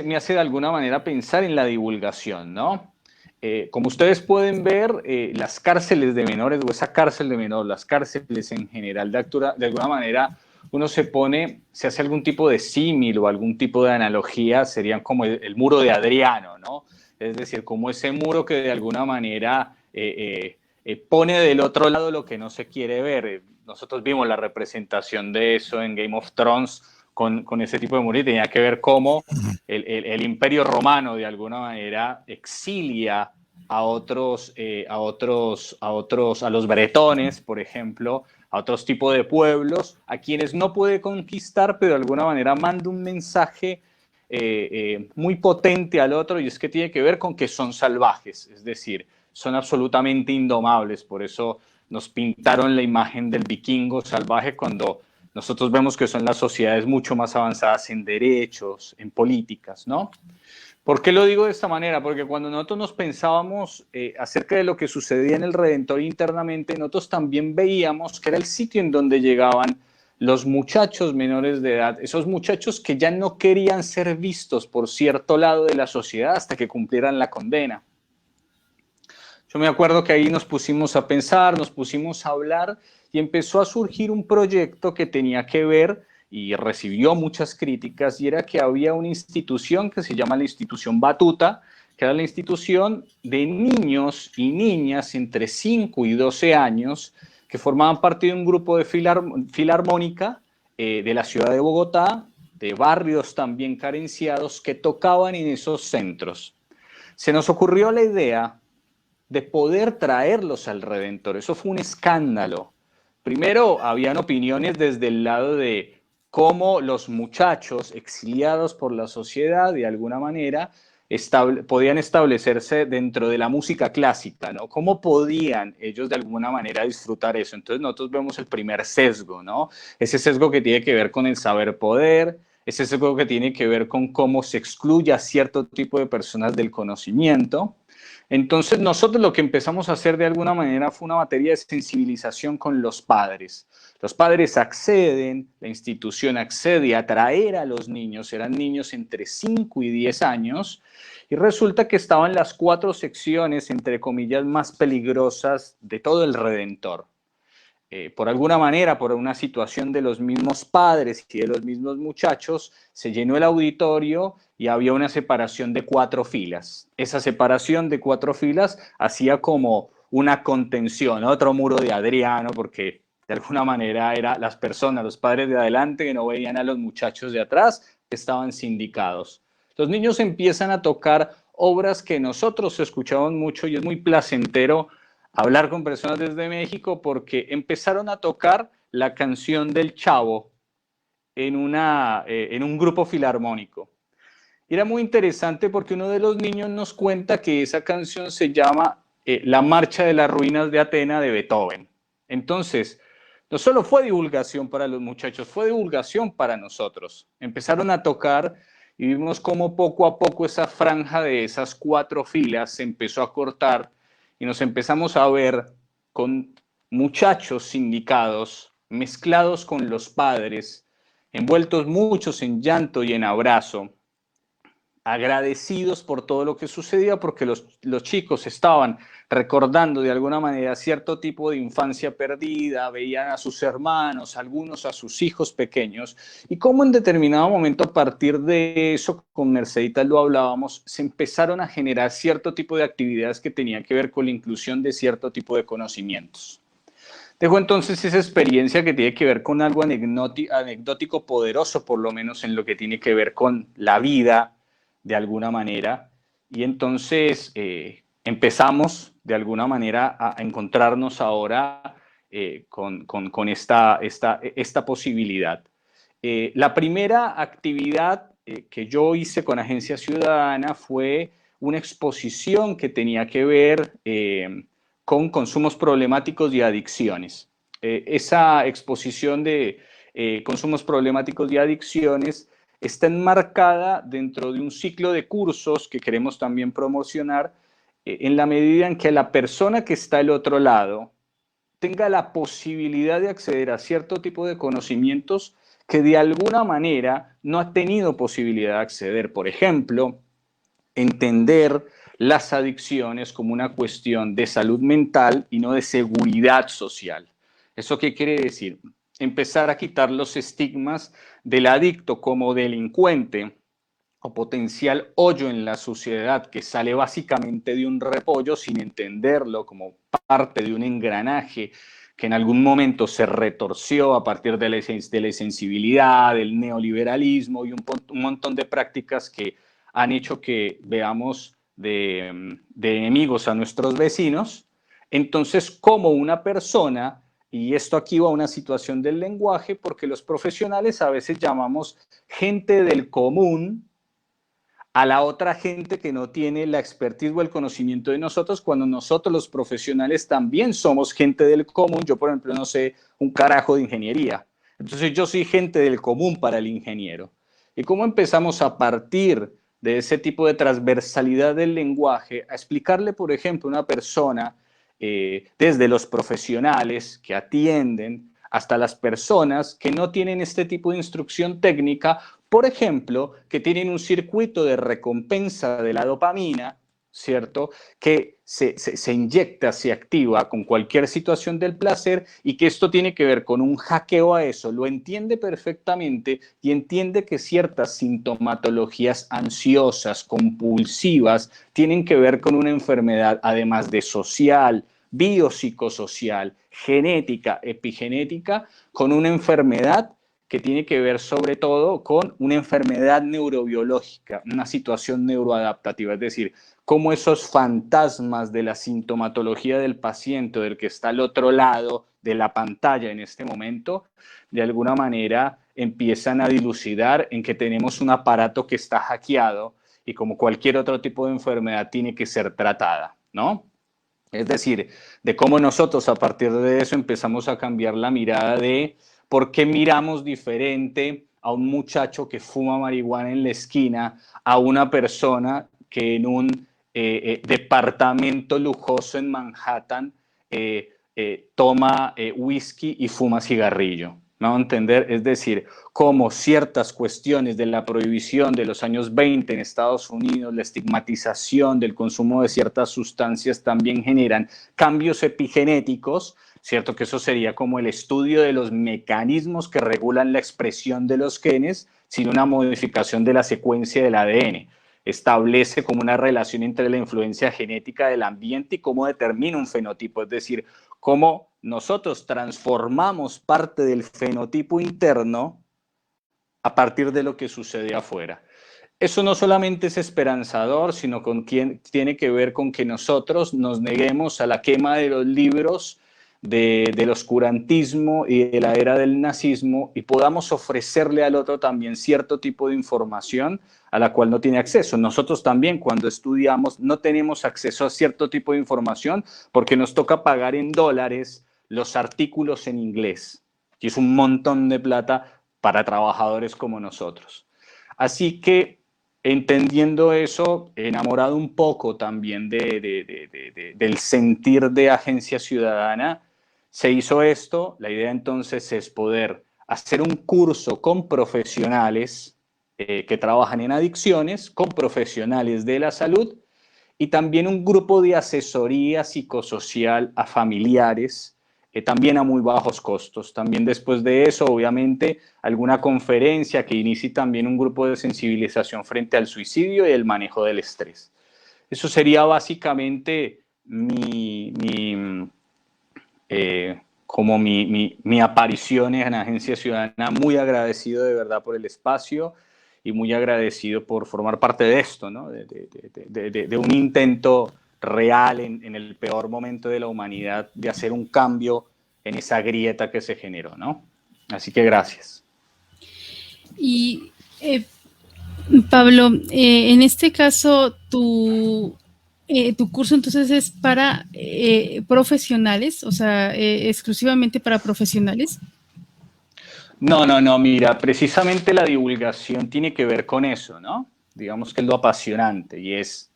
me hace de alguna manera pensar en la divulgación, ¿no? Como ustedes pueden ver, las cárceles de menores o esa cárcel de menores, las cárceles en general de alguna manera, uno se hace algún tipo de símil o algún tipo de analogía, serían como el muro de Adriano, ¿no? Es decir, como ese muro que de alguna manera pone del otro lado lo que no se quiere ver. Nosotros vimos la representación de eso en Game of Thrones con ese tipo de muro y tenía que ver cómo el Imperio Romano de alguna manera exilia a los bretones, por ejemplo, a otros tipos de pueblos, a quienes no puede conquistar, pero de alguna manera manda un mensaje muy potente al otro, y es que tiene que ver con que son salvajes, es decir, son absolutamente indomables. Por eso nos pintaron la imagen del vikingo salvaje cuando nosotros vemos que son las sociedades mucho más avanzadas en derechos, en políticas, ¿no? ¿Por qué lo digo de esta manera? Porque cuando nosotros nos pensábamos acerca de lo que sucedía en el Redentor internamente, nosotros también veíamos que era el sitio en donde llegaban los muchachos menores de edad, esos muchachos que ya no querían ser vistos por cierto lado de la sociedad hasta que cumplieran la condena. Yo me acuerdo que ahí nos pusimos a pensar, nos pusimos a hablar y empezó a surgir un proyecto que tenía que ver y recibió muchas críticas, y era que había una institución que se llama la Institución Batuta, que era la institución de niños y niñas entre 5 y 12 años que formaban parte de un grupo de filarmónica de la ciudad de Bogotá, de barrios también carenciados, que tocaban en esos centros. Se nos ocurrió la idea de poder traerlos al Redentor. Eso fue un escándalo. Primero, habían opiniones desde el lado de cómo los muchachos exiliados por la sociedad, de alguna manera, podían establecerse dentro de la música clásica, ¿no? ¿Cómo podían ellos de alguna manera disfrutar eso? Entonces nosotros vemos el primer sesgo, ¿no? Ese sesgo que tiene que ver con el saber poder, ese sesgo que tiene que ver con cómo se excluye a cierto tipo de personas del conocimiento. Entonces nosotros lo que empezamos a hacer de alguna manera fue una materia de sensibilización con los padres. Los padres acceden, la institución accede a traer a los niños, eran niños entre 5 y 10 años, y resulta que estaban las 4 secciones, entre comillas, más peligrosas de todo el Redentor. Por alguna manera, por una situación de los mismos padres y de los mismos muchachos, se llenó el auditorio y había una separación de 4 filas. Esa separación de 4 filas hacía como una contención, otro muro de Adriano, porque de alguna manera eran las personas, los padres de adelante que no veían a los muchachos de atrás, que estaban sindicados. Los niños empiezan a tocar obras que nosotros escuchamos mucho, y es muy placentero hablar con personas desde México, porque empezaron a tocar la canción del Chavo en un grupo filarmónico. Y era muy interesante porque uno de los niños nos cuenta que esa canción se llama La Marcha de las Ruinas de Atena de Beethoven. Entonces, no solo fue divulgación para los muchachos, fue divulgación para nosotros. Empezaron a tocar y vimos cómo poco a poco esa franja de esas 4 filas se empezó a cortar, y nos empezamos a ver con muchachos sindicados mezclados con los padres, envueltos muchos en llanto y en abrazo, agradecidos por todo lo que sucedía, porque los chicos estaban recordando de alguna manera cierto tipo de infancia perdida, veían a sus hermanos, algunos a sus hijos pequeños, y cómo en determinado momento, a partir de eso, con Merceditas lo hablábamos, se empezaron a generar cierto tipo de actividades que tenían que ver con la inclusión de cierto tipo de conocimientos. Dejo entonces esa experiencia que tiene que ver con algo anecdótico poderoso, por lo menos en lo que tiene que ver con la vida, de alguna manera. Y entonces empezamos, de alguna manera, a encontrarnos ahora con esta posibilidad. La primera actividad que yo hice con Agencia Ciudadana fue una exposición que tenía que ver con consumos problemáticos y adicciones. Esa exposición de consumos problemáticos y adicciones está enmarcada dentro de un ciclo de cursos que queremos también promocionar en la medida en que la persona que está al otro lado tenga la posibilidad de acceder a cierto tipo de conocimientos que de alguna manera no ha tenido posibilidad de acceder. Por ejemplo, entender las adicciones como una cuestión de salud mental y no de seguridad social. ¿Eso qué quiere decir? Empezar a quitar los estigmas del adicto como delincuente o potencial hoyo en la sociedad que sale básicamente de un repollo sin entenderlo como parte de un engranaje que en algún momento se retorció a partir de la sensibilidad, del neoliberalismo y un montón de prácticas que han hecho que veamos de enemigos a nuestros vecinos. Entonces, como una persona, y esto aquí va a una situación del lenguaje, porque los profesionales a veces llamamos gente del común a la otra gente que no tiene la expertise o el conocimiento de nosotros, cuando nosotros los profesionales también somos gente del común. Yo, por ejemplo, no sé un carajo de ingeniería. Entonces yo soy gente del común para el ingeniero. ¿Y cómo empezamos a partir de ese tipo de transversalidad del lenguaje a explicarle, por ejemplo, a una persona, desde los profesionales que atienden hasta las personas que no tienen este tipo de instrucción técnica, por ejemplo, que tienen un circuito de recompensa de la dopamina, ¿cierto? Que se inyecta, se activa con cualquier situación del placer y que esto tiene que ver con un hackeo a eso. Lo entiende perfectamente y entiende que ciertas sintomatologías ansiosas, compulsivas, tienen que ver con una enfermedad, además de social, biopsicosocial, genética, epigenética, con una enfermedad que tiene que ver sobre todo con una enfermedad neurobiológica, una situación neuroadaptativa, es decir, cómo esos fantasmas de la sintomatología del paciente, del que está al otro lado de la pantalla en este momento, de alguna manera empiezan a dilucidar en que tenemos un aparato que está hackeado y como cualquier otro tipo de enfermedad tiene que ser tratada, ¿no? Es decir, de cómo nosotros a partir de eso empezamos a cambiar la mirada de por qué miramos diferente a un muchacho que fuma marihuana en la esquina a una persona que en un departamento lujoso en Manhattan toma whisky y fuma cigarrillo. ¿Me van a entender? Es decir, cómo ciertas cuestiones de la prohibición de los años 20 en Estados Unidos, la estigmatización del consumo de ciertas sustancias también generan cambios epigenéticos, ¿cierto? Que eso sería como el estudio de los mecanismos que regulan la expresión de los genes sin una modificación de la secuencia del ADN. Establece como una relación entre la influencia genética del ambiente y cómo determina un fenotipo, es decir, cómo nosotros transformamos parte del fenotipo interno a partir de lo que sucede afuera. Eso no solamente es esperanzador, sino tiene que ver con que nosotros nos neguemos a la quema de los libros del oscurantismo y de la era del nazismo y podamos ofrecerle al otro también cierto tipo de información a la cual no tiene acceso. Nosotros también cuando estudiamos no tenemos acceso a cierto tipo de información porque nos toca pagar en dólares los artículos en inglés, que es un montón de plata para trabajadores como nosotros. Así que entendiendo eso, enamorado un poco también del sentir de Agencia Ciudadana, se hizo esto. La idea entonces es poder hacer un curso con profesionales que trabajan en adicciones, con profesionales de la salud y también un grupo de asesoría psicosocial a familiares, también a muy bajos costos. También después de eso, obviamente, alguna conferencia que inicie también un grupo de sensibilización frente al suicidio y el manejo del estrés. Eso sería básicamente como mi aparición en Agencia Ciudadana. Muy agradecido de verdad por el espacio y muy agradecido por formar parte de esto, ¿no? de un intento real en el peor momento de la humanidad de hacer un cambio en esa grieta que se generó, ¿no? Así que gracias. Y Pablo, en este caso, tu curso entonces es para profesionales, o sea, exclusivamente para profesionales. No, mira, precisamente la divulgación tiene que ver con eso, ¿no? Digamos que es lo apasionante y es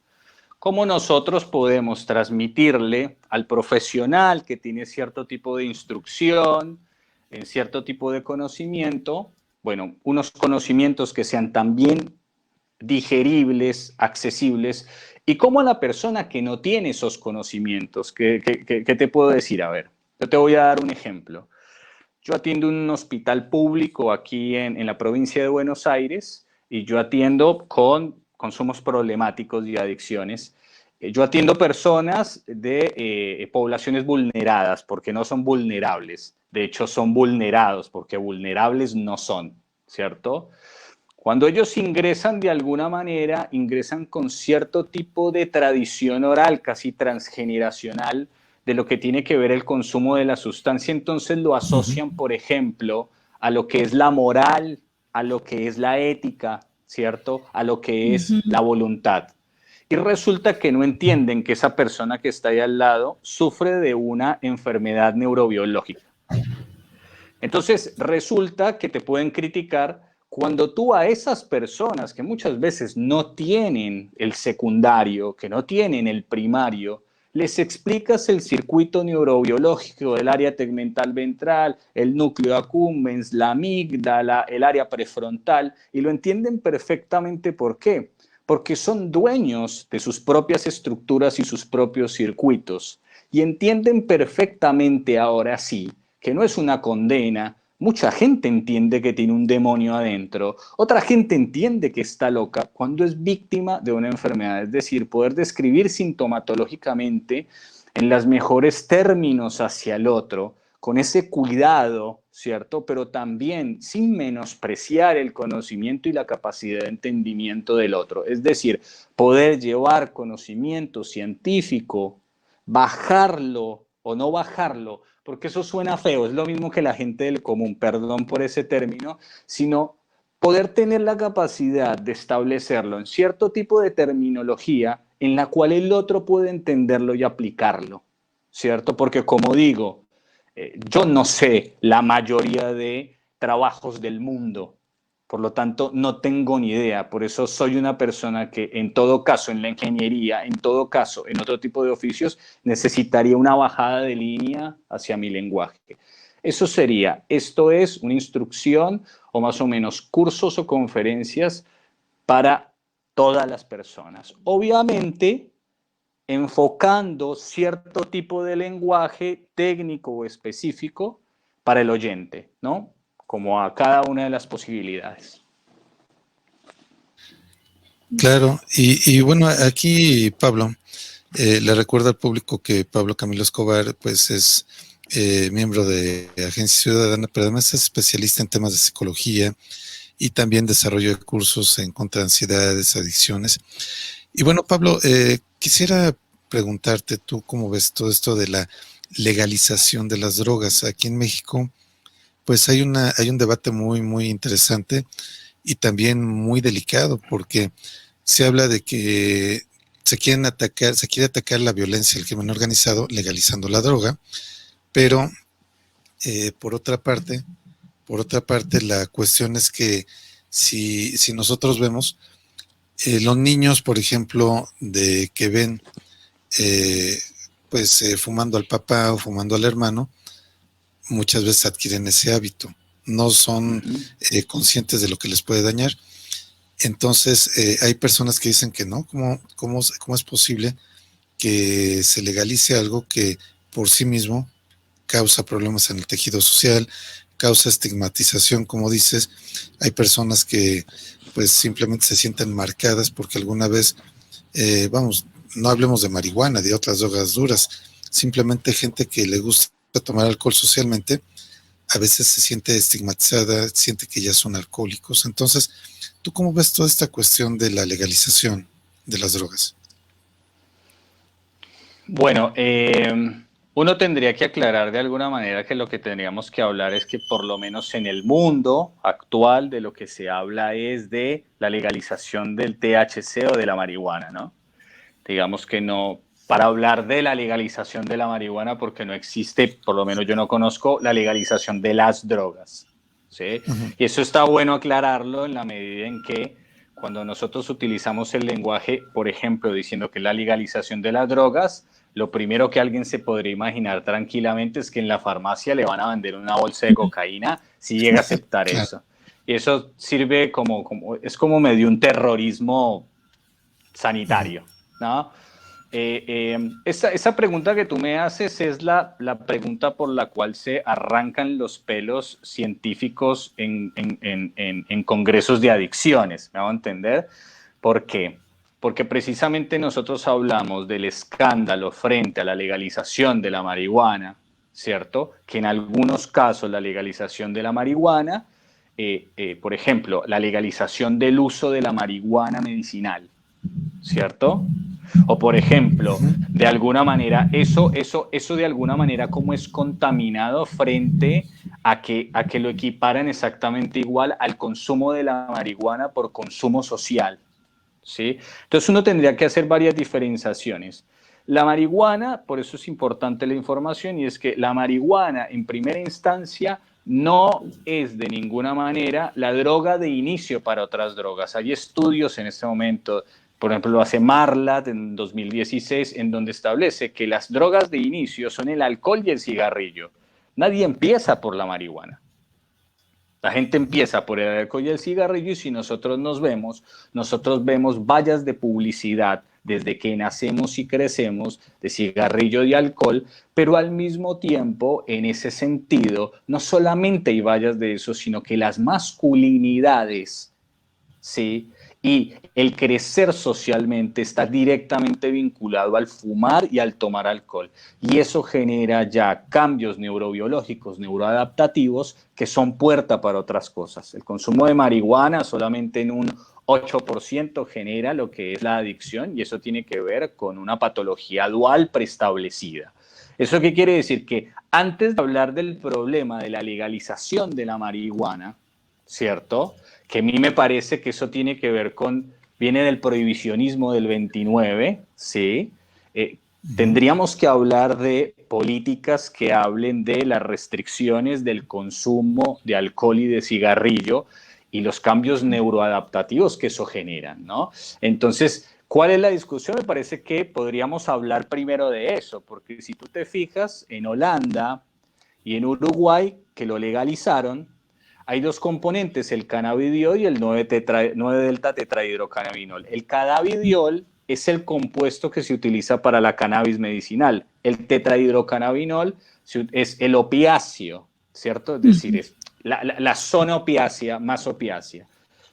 cómo nosotros podemos transmitirle al profesional que tiene cierto tipo de instrucción, en cierto tipo de conocimiento, bueno, unos conocimientos que sean también digeribles, accesibles, y cómo a la persona que no tiene esos conocimientos, ¿qué te puedo decir? A ver, yo te voy a dar un ejemplo. Yo atiendo un hospital público aquí en la provincia de Buenos Aires y yo atiendo con consumos problemáticos y adicciones. Yo atiendo personas de poblaciones vulneradas porque no son vulnerables. De hecho, son vulnerados porque vulnerables no son, ¿cierto? Cuando ellos ingresan de alguna manera, ingresan con cierto tipo de tradición oral, casi transgeneracional, de lo que tiene que ver el consumo de la sustancia, entonces lo asocian, por ejemplo, a lo que es la moral, a lo que es la ética, ¿cierto? A lo que es la voluntad. Y resulta que no entienden que esa persona que está ahí al lado sufre de una enfermedad neurobiológica. Entonces resulta que te pueden criticar cuando tú a esas personas que muchas veces no tienen el secundario, que no tienen el primario, les explicas el circuito neurobiológico del área tegmental ventral, el núcleo accumbens, la amígdala, el área prefrontal, y lo entienden perfectamente. ¿Por qué? Porque son dueños de sus propias estructuras y sus propios circuitos, y entienden perfectamente ahora sí que no es una condena. Mucha gente entiende que tiene un demonio adentro, otra gente entiende que está loca cuando es víctima de una enfermedad. Es decir, poder describir sintomatológicamente en los mejores términos hacia el otro, con ese cuidado, ¿cierto? Pero también sin menospreciar el conocimiento y la capacidad de entendimiento del otro. Es decir, poder llevar conocimiento científico, bajarlo o no bajarlo, porque eso suena feo, es lo mismo que la gente del común, perdón por ese término, sino poder tener la capacidad de establecerlo en cierto tipo de terminología en la cual el otro puede entenderlo y aplicarlo, ¿cierto? Porque como digo, yo no sé la mayoría de trabajos del mundo, por lo tanto no tengo ni idea, por eso soy una persona que en todo caso en la ingeniería, en todo caso en otro tipo de oficios, necesitaría una bajada de línea hacia mi lenguaje. Eso sería, esto es una instrucción o más o menos cursos o conferencias para todas las personas. Obviamente, enfocando cierto tipo de lenguaje técnico o específico para el oyente, ¿no? Como a cada una de las posibilidades. Claro, y bueno, aquí Pablo, le recuerdo al público que Pablo Camilo Escobar pues es miembro de Agencia Ciudadana, pero además es especialista en temas de psicología y también desarrollo de cursos en contra de ansiedades, adicciones. Y bueno, Pablo, quisiera preguntarte tú cómo ves todo esto de la legalización de las drogas. Aquí en México pues hay un debate muy interesante y también muy delicado, porque se habla de que se quiere atacar la violencia, el crimen organizado, legalizando la droga, pero por otra parte, la cuestión es que si nosotros vemos los niños, por ejemplo, de que ven fumando al papá o fumando al hermano, muchas veces adquieren ese hábito, no son conscientes de lo que les puede dañar. Entonces hay personas que dicen que no, ¿cómo es posible que se legalice algo que por sí mismo causa problemas en el tejido social, causa estigmatización, como dices? Hay personas que pues simplemente se sienten marcadas porque alguna vez, no hablemos de marihuana, de otras drogas duras, simplemente gente que le gusta a tomar alcohol socialmente, a veces se siente estigmatizada, siente que ya son alcohólicos. Entonces, ¿tú cómo ves toda esta cuestión de la legalización de las drogas? Bueno, uno tendría que aclarar de alguna manera que lo que tendríamos que hablar es que por lo menos en el mundo actual de lo que se habla es de la legalización del THC o de la marihuana, ¿no? Digamos que no, para hablar de la legalización de la marihuana, porque no existe, por lo menos yo no conozco, la legalización de las drogas, ¿sí? Y eso está bueno aclararlo en la medida en que cuando nosotros utilizamos el lenguaje, por ejemplo, diciendo que es la legalización de las drogas, lo primero que alguien se podría imaginar tranquilamente es que en la farmacia le van a vender una bolsa de cocaína si llega a aceptar eso. Y eso sirve es como medio un terrorismo sanitario, ¿no? Esa pregunta que tú me haces es la pregunta por la cual se arrancan los pelos científicos en congresos de adicciones, ¿me hago entender? ¿Por qué? Porque precisamente nosotros hablamos del escándalo frente a la legalización de la marihuana, ¿cierto? Que en algunos casos la legalización de la marihuana, por ejemplo, la legalización del uso de la marihuana medicinal, ¿cierto? O por ejemplo, de alguna manera, eso de alguna manera como es contaminado frente a que lo equiparan exactamente igual al consumo de la marihuana por consumo social, ¿sí? Entonces uno tendría que hacer varias diferenciaciones. La marihuana, por eso es importante la información, y es que la marihuana en primera instancia no es de ninguna manera la droga de inicio para otras drogas. Hay estudios en este momento, por ejemplo, lo hace Marlat en 2016, en donde establece que las drogas de inicio son el alcohol y el cigarrillo. Nadie empieza por la marihuana. La gente empieza por el alcohol y el cigarrillo, y si nosotros vemos vallas de publicidad desde que nacemos y crecemos de cigarrillo y alcohol, pero al mismo tiempo, en ese sentido, no solamente hay vallas de eso, sino que las masculinidades, ¿sí?, y el crecer socialmente está directamente vinculado al fumar y al tomar alcohol. Y eso genera ya cambios neurobiológicos, neuroadaptativos, que son puerta para otras cosas. El consumo de marihuana solamente en un 8% genera lo que es la adicción, y eso tiene que ver con una patología dual preestablecida. ¿Eso qué quiere decir? Que antes de hablar del problema de la legalización de la marihuana, ¿cierto?, que a mí me parece que eso tiene que ver viene del prohibicionismo del 29, ¿sí? Tendríamos que hablar de políticas que hablen de las restricciones del consumo de alcohol y de cigarrillo y los cambios neuroadaptativos que eso genera, ¿no? Entonces, ¿cuál es la discusión? Me parece que podríamos hablar primero de eso, porque si tú te fijas, en Holanda y en Uruguay, que lo legalizaron, hay dos componentes, el cannabidiol y el 9-delta tetrahidrocannabinol. El cannabidiol es el compuesto que se utiliza para la cannabis medicinal. El tetrahidrocannabinol es el opiáceo, ¿cierto? Es decir, es la zona opiácea, más opiácea.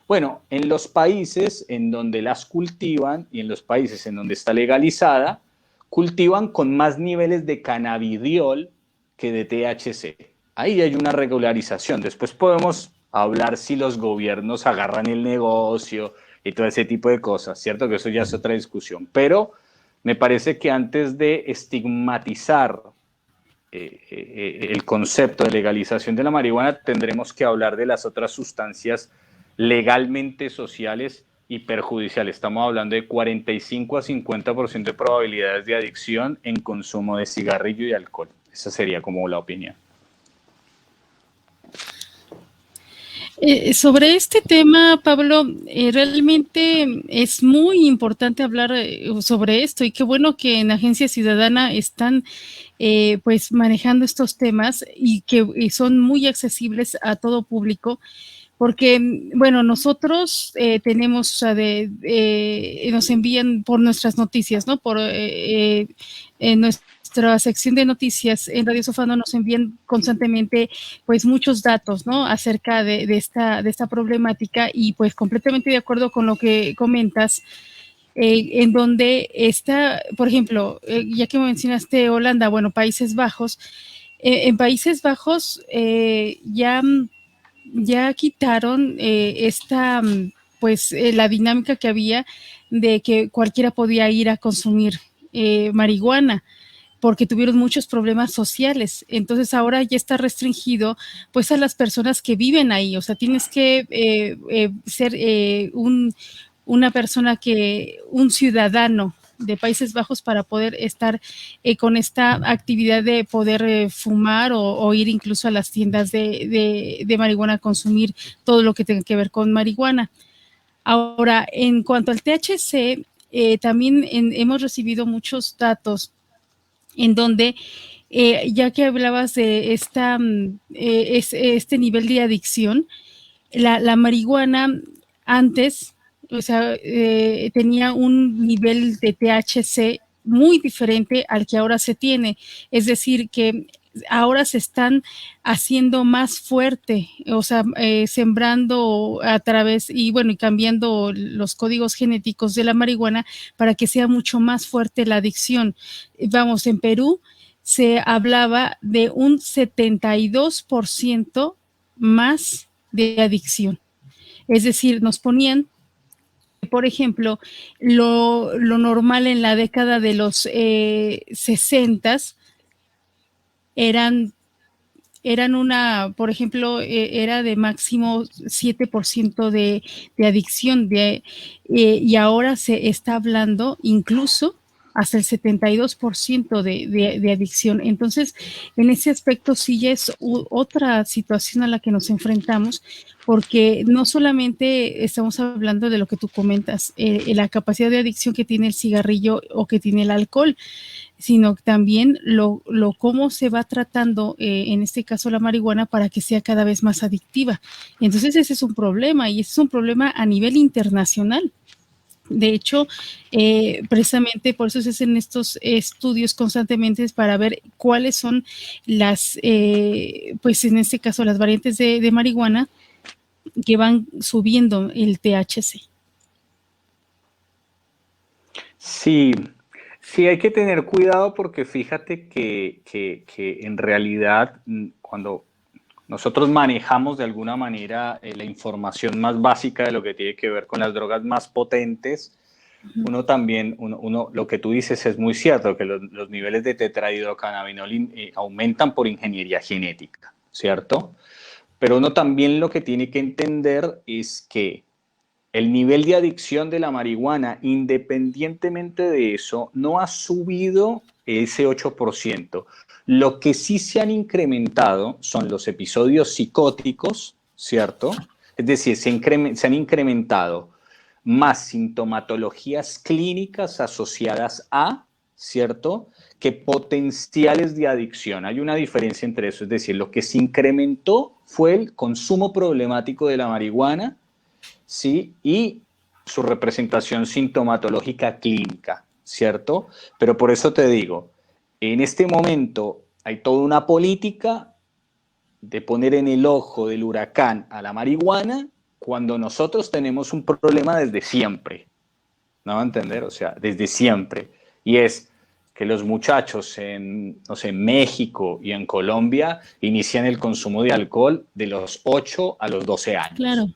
Bueno, en los países en donde las cultivan y en los países en donde está legalizada, cultivan con más niveles de cannabidiol que de THC. Ahí hay una regularización. Después podemos hablar si los gobiernos agarran el negocio y todo ese tipo de cosas, ¿cierto? Que eso ya es otra discusión. Pero me parece que antes de estigmatizar el concepto de legalización de la marihuana, tendremos que hablar de las otras sustancias legalmente sociales y perjudiciales. Estamos hablando de 45 a 50% de probabilidades de adicción en consumo de cigarrillo y alcohol. Esa sería como la opinión. Sobre este tema, Pablo, realmente es muy importante hablar sobre esto, y qué bueno que en Agencia Ciudadana están pues manejando estos temas y que son muy accesibles a todo público, porque, bueno, nosotros tenemos, o sea, nos envían por nuestras noticias, ¿no? Por nuestra sección de noticias en Radio Sofando nos envían constantemente pues muchos datos, ¿no?, acerca de esta problemática, y pues completamente de acuerdo con lo que comentas, en donde está, por ejemplo, ya que mencionaste Holanda, bueno, Países Bajos, En Países Bajos ya quitaron la dinámica que había de que cualquiera podía ir a consumir marihuana, porque tuvieron muchos problemas sociales. Entonces ahora ya está restringido pues a las personas que viven ahí. O sea, tienes que ser una persona un ciudadano de Países Bajos para poder estar con esta actividad de poder fumar o ir incluso a las tiendas de marihuana a consumir todo lo que tenga que ver con marihuana. Ahora, en cuanto al THC, también hemos recibido muchos datos en donde, ya que hablabas de este nivel de adicción, la marihuana antes, o sea, tenía un nivel de THC muy diferente al que ahora se tiene. Es decir, que ahora se están haciendo más fuerte, o sea, sembrando a través y cambiando los códigos genéticos de la marihuana para que sea mucho más fuerte la adicción. Vamos, en Perú se hablaba de un 72% más de adicción. Es decir, nos ponían, por ejemplo, lo normal en la década de los 60s eran por ejemplo, era de máximo 7% de adicción, y ahora se está hablando incluso hasta el 72% de adicción. Entonces, en ese aspecto sí ya es otra situación a la que nos enfrentamos, porque no solamente estamos hablando de lo que tú comentas, la capacidad de adicción que tiene el cigarrillo o que tiene el alcohol, sino también cómo se va tratando, en este caso la marihuana, para que sea cada vez más adictiva. Entonces ese es un problema, y ese es un problema a nivel internacional. De hecho, precisamente por eso se hacen estos estudios constantemente para ver cuáles son las, pues en este caso, las variantes de marihuana que van subiendo el THC. Sí, sí hay que tener cuidado porque fíjate que en realidad cuando nosotros manejamos de alguna manera la información más básica de lo que tiene que ver con las drogas más potentes, uno también, lo que tú dices es muy cierto, que los niveles de tetrahidrocannabinol aumentan por ingeniería genética, ¿cierto? Pero uno también lo que tiene que entender es que el nivel de adicción de la marihuana, independientemente de eso, no ha subido ese 8%. Lo que sí se han incrementado son los episodios psicóticos, ¿cierto? Es decir, se han incrementado más sintomatologías clínicas asociadas a, ¿cierto?, que potenciales de adicción. Hay una diferencia entre eso, es decir, lo que se incrementó fue el consumo problemático de la marihuana, ¿sí?, y su representación sintomatológica clínica, ¿cierto? Pero por eso te digo, en este momento hay toda una política de poner en el ojo del huracán a la marihuana cuando nosotros tenemos un problema desde siempre, ¿no va a entender? O sea, desde siempre. Y es que los muchachos no sé, en México y en Colombia inician el consumo de alcohol de los 8 a los 12 años. Claro.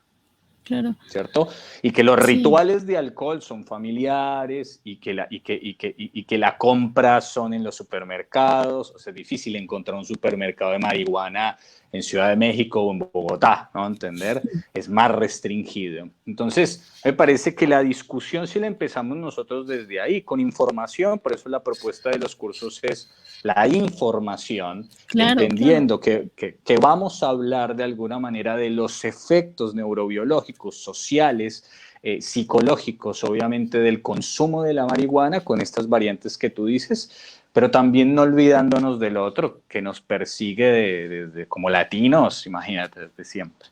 Claro. ¿Cierto? Y que los rituales de alcohol son familiares y que la compra son en los supermercados. O sea, es difícil encontrar un supermercado de marihuana en Ciudad de México o en Bogotá, ¿no? ¿Entender? Es más restringido. Entonces, me parece que la discusión, si la empezamos nosotros desde ahí, con información, por eso la propuesta de los cursos es la información, entendiendo que vamos a hablar de alguna manera de los efectos neurobiológicos, sociales, psicológicos, obviamente, del consumo de la marihuana con estas variantes que tú dices, pero también no olvidándonos del otro que nos persigue desde como latinos, imagínate, desde siempre.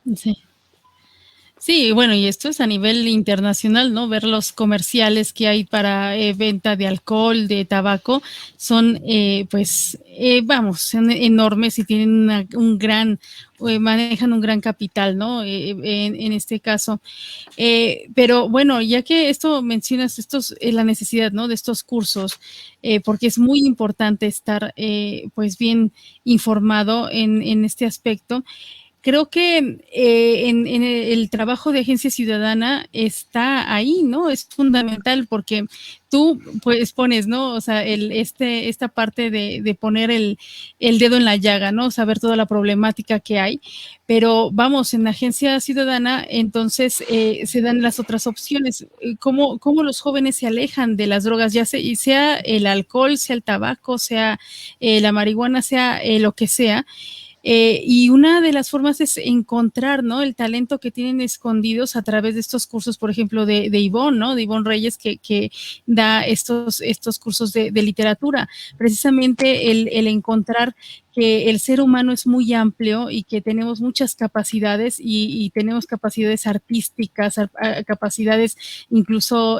Sí, bueno, y esto es a nivel internacional, ¿no? Ver los comerciales que hay para venta de alcohol, de tabaco, son, vamos, son enormes y tienen un gran, manejan un gran capital, ¿no? En este caso. Pero bueno, ya que esto mencionas, la necesidad, ¿no? De estos cursos, porque es muy importante estar, pues, bien informado en este aspecto. Creo que en el trabajo de agencia ciudadana está ahí, ¿no? Es fundamental porque tú pues pones, ¿no? O sea, esta parte de poner el dedo en la llaga, ¿no? Saber toda la problemática que hay, pero vamos, en agencia ciudadana, entonces se dan las otras opciones. ¿Cómo los jóvenes se alejan de las drogas, ya sea el alcohol, sea el tabaco, sea la marihuana, sea lo que sea? Y una de las formas es encontrar, ¿no? El talento que tienen escondidos a través de estos cursos, por ejemplo, de Ivonne, ¿no? De Ivonne Reyes, que da estos cursos de literatura. Precisamente el encontrar que el ser humano es muy amplio y que tenemos muchas capacidades y tenemos capacidades artísticas, capacidades incluso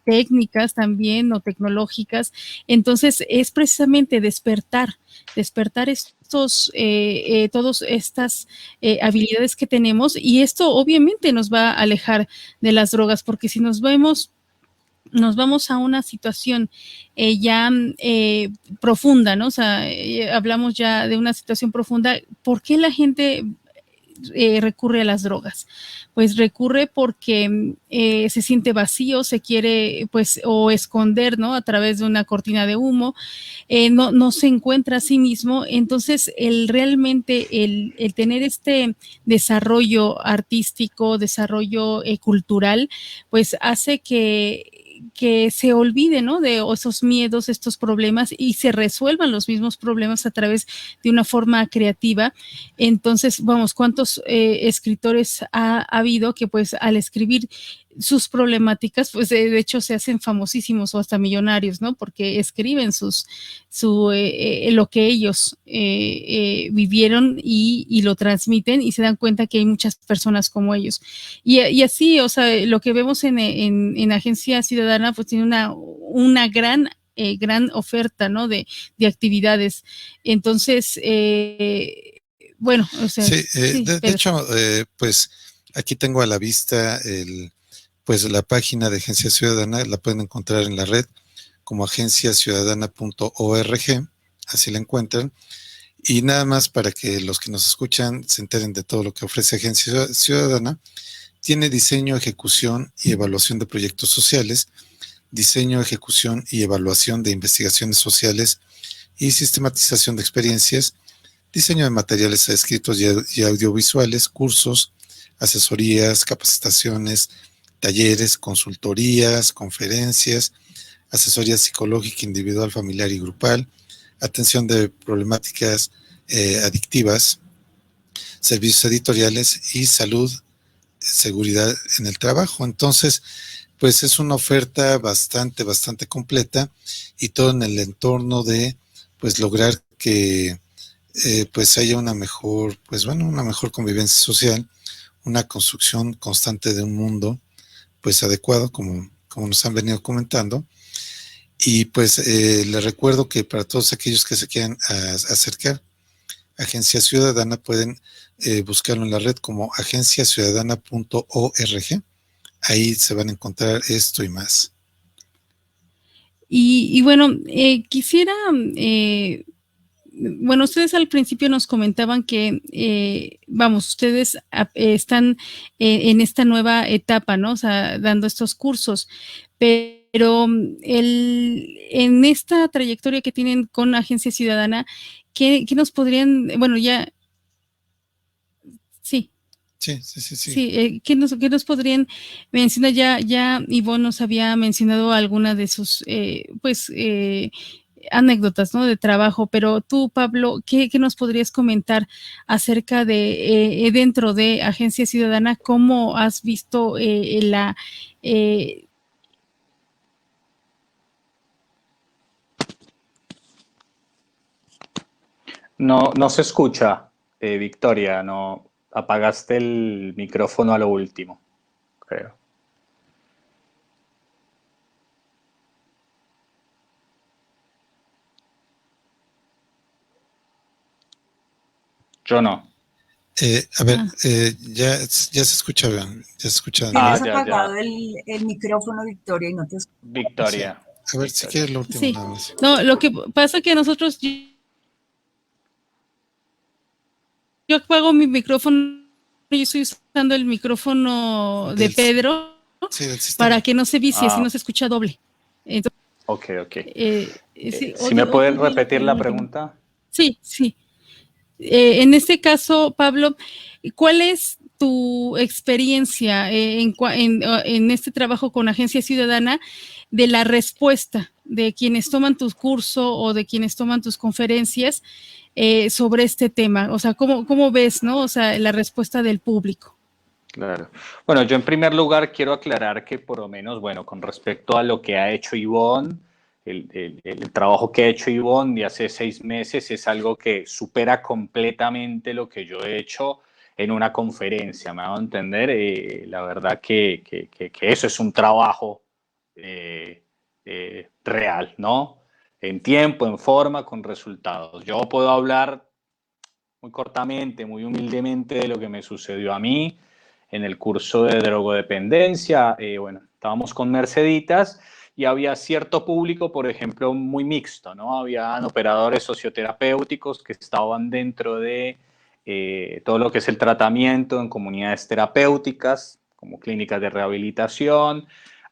técnicas también o tecnológicas. Entonces, es precisamente despertar todas estas habilidades que tenemos, y esto obviamente nos va a alejar de las drogas, porque si nos vamos a una situación ya profunda, ¿no? O sea, hablamos ya de una situación profunda. ¿Por qué la gente recurre a las drogas? Pues recurre porque se siente vacío, se quiere pues o esconder, ¿no? A través de una cortina de humo, no se encuentra a sí mismo. Entonces realmente el tener este desarrollo artístico, desarrollo cultural, pues hace que se olvide, ¿no? De esos miedos, estos problemas, y se resuelvan los mismos problemas a través de una forma creativa. Entonces, vamos, ¿cuántos escritores ha habido que pues al escribir sus problemáticas, pues de hecho se hacen famosísimos o hasta millonarios, ¿no? Porque escriben lo que ellos vivieron y lo transmiten, y se dan cuenta que hay muchas personas como ellos. Y así, o sea, lo que vemos en Agencia Ciudadana, pues tiene una gran oferta, ¿no? De actividades. Entonces, bueno, o sea, Sí, sí, de hecho, pues aquí tengo a la vista pues la página de Agencia Ciudadana, la pueden encontrar en la red como agenciaciudadana.org, así la encuentran. Y nada más para que los que nos escuchan se enteren de todo lo que ofrece Agencia Ciudadana. Tiene diseño, ejecución y evaluación de proyectos sociales, diseño, ejecución y evaluación de investigaciones sociales y sistematización de experiencias, diseño de materiales escritos y audiovisuales, cursos, asesorías, capacitaciones, talleres, consultorías, conferencias, asesoría psicológica individual, familiar y grupal, atención de problemáticas adictivas, servicios editoriales y salud, seguridad en el trabajo. Entonces, pues es una oferta bastante completa, y todo en el entorno de pues lograr que pues haya una mejor convivencia social, una construcción constante de un mundo pues adecuado, como nos han venido comentando. Y pues les recuerdo que para todos aquellos que se quieran acercar a Agencia Ciudadana, pueden buscarlo en la red como agenciaciudadana.org. Ahí se van a encontrar esto y más. Y bueno, quisiera, bueno, ustedes al principio nos comentaban que, vamos, ustedes están en esta nueva etapa, ¿no? O sea, dando estos cursos, pero en esta trayectoria que tienen con Agencia Ciudadana, ¿qué nos podrían, bueno, ya, sí. Sí. Sí, ¿qué nos podrían mencionar? Ya Ivonne nos había mencionado alguna de sus, anécdotas, ¿no? De trabajo, pero tú, Pablo, ¿qué nos podrías comentar acerca de dentro de Agencia Ciudadana? ¿Cómo has visto No se escucha, Victoria, no apagaste el micrófono a lo último. creo. Yo no. A ver, ya se escucha, ya se escucha. Tienes apagado el micrófono, Victoria, y no te escucho. Victoria. Sí. A ver, si quieres lo último. Sí. Nada más. No, lo que pasa es que nosotros, yo apago mi micrófono, yo estoy usando el micrófono de Pedro, sí, para que no se vicie, si no se escucha doble. Entonces, ok. Sí, ¿Sí me pueden repetir la pregunta? Sí. En este caso, Pablo, ¿cuál es tu experiencia en este trabajo con Agencia Ciudadana de la respuesta de quienes toman tu curso o de quienes toman tus conferencias sobre este tema? O sea, ¿cómo ves, no? O sea, la respuesta del público. Claro. Bueno, yo en primer lugar quiero aclarar que por lo menos, bueno, con respecto a lo que ha hecho Ivonne, el trabajo que ha hecho Ivonne de hace 6 meses es algo que supera completamente lo que yo he hecho en una conferencia, me hago entender. La verdad que eso es un trabajo real, ¿no? En tiempo, en forma, con resultados. Yo puedo hablar muy cortamente, muy humildemente de lo que me sucedió a mí en el curso de drogodependencia. Bueno, estábamos con Merceditas y había cierto público, por ejemplo, muy mixto, ¿no? Habían operadores socioterapéuticos que estaban dentro de todo lo que es el tratamiento en comunidades terapéuticas, como clínicas de rehabilitación.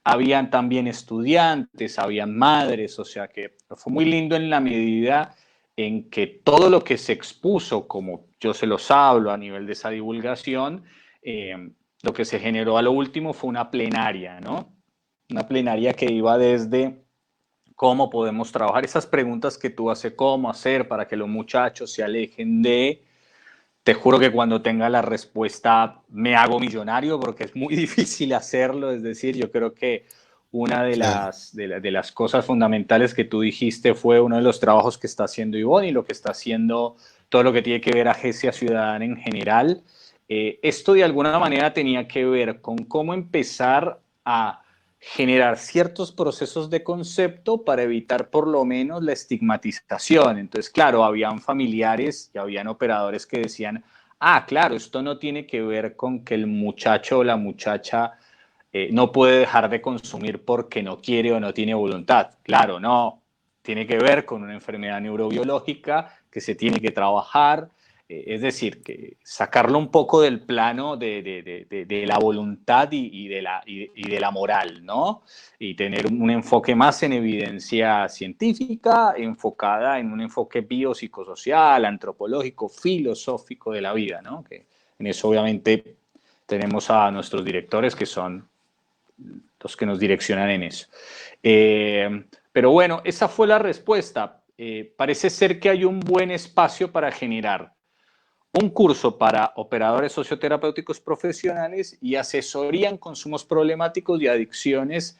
Habían también estudiantes, habían madres, o sea que fue muy lindo en la medida en que todo lo que se expuso, como yo se los hablo a nivel de esa divulgación, lo que se generó a lo último fue una plenaria, ¿no? Una plenaria que iba desde cómo podemos trabajar esas preguntas que tú haces, cómo hacer para que los muchachos se alejen de... Te juro que cuando tenga la respuesta me hago millonario porque es muy difícil hacerlo. Es decir, yo creo que una de las cosas fundamentales que tú dijiste fue uno de los trabajos que está haciendo Ivonne y lo que está haciendo todo lo que tiene que ver Agencia Ciudadana en general. Esto de alguna manera tenía que ver con cómo empezar a generar ciertos procesos de concepto para evitar por lo menos la estigmatización. Entonces, claro, habían familiares y habían operadores que decían, claro, esto no tiene que ver con que el muchacho o la muchacha no puede dejar de consumir porque no quiere o no tiene voluntad. Claro, no. Tiene que ver con una enfermedad neurobiológica que se tiene que trabajar. Es decir, que sacarlo un poco del plano de la voluntad y de la moral, ¿no? Y tener un enfoque más en evidencia científica, enfocada en un enfoque biopsicosocial, antropológico, filosófico de la vida, ¿no? Que en eso obviamente tenemos a nuestros directores que son los que nos direccionan en eso. Pero bueno, esa fue la respuesta. Parece ser que hay un buen espacio para generar un curso para operadores socioterapéuticos profesionales y asesoría en consumos problemáticos y adicciones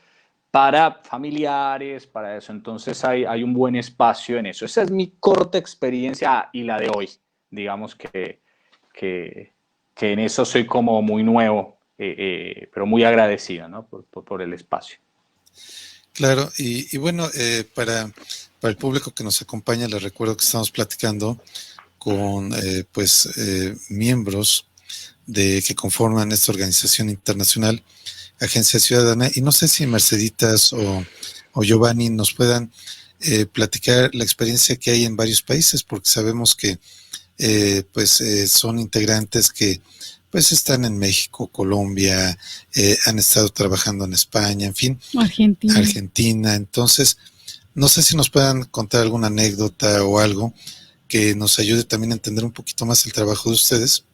para familiares, para eso. Entonces hay un buen espacio en eso. Esa es mi corta experiencia y la de hoy. Digamos que en eso soy como muy nuevo, pero muy agradecido, ¿no? por el espacio. Claro, y bueno, para el público que nos acompaña, les recuerdo que estamos platicando con miembros que conforman esta organización internacional, Agencia Ciudadana, y no sé si Merceditas o Giovanni nos puedan platicar la experiencia que hay en varios países, porque sabemos que son integrantes que pues están en México, Colombia, han estado trabajando en España, en fin, Argentina. Entonces, no sé si nos puedan contar alguna anécdota o algo que nos ayude también a entender un poquito más el trabajo de ustedes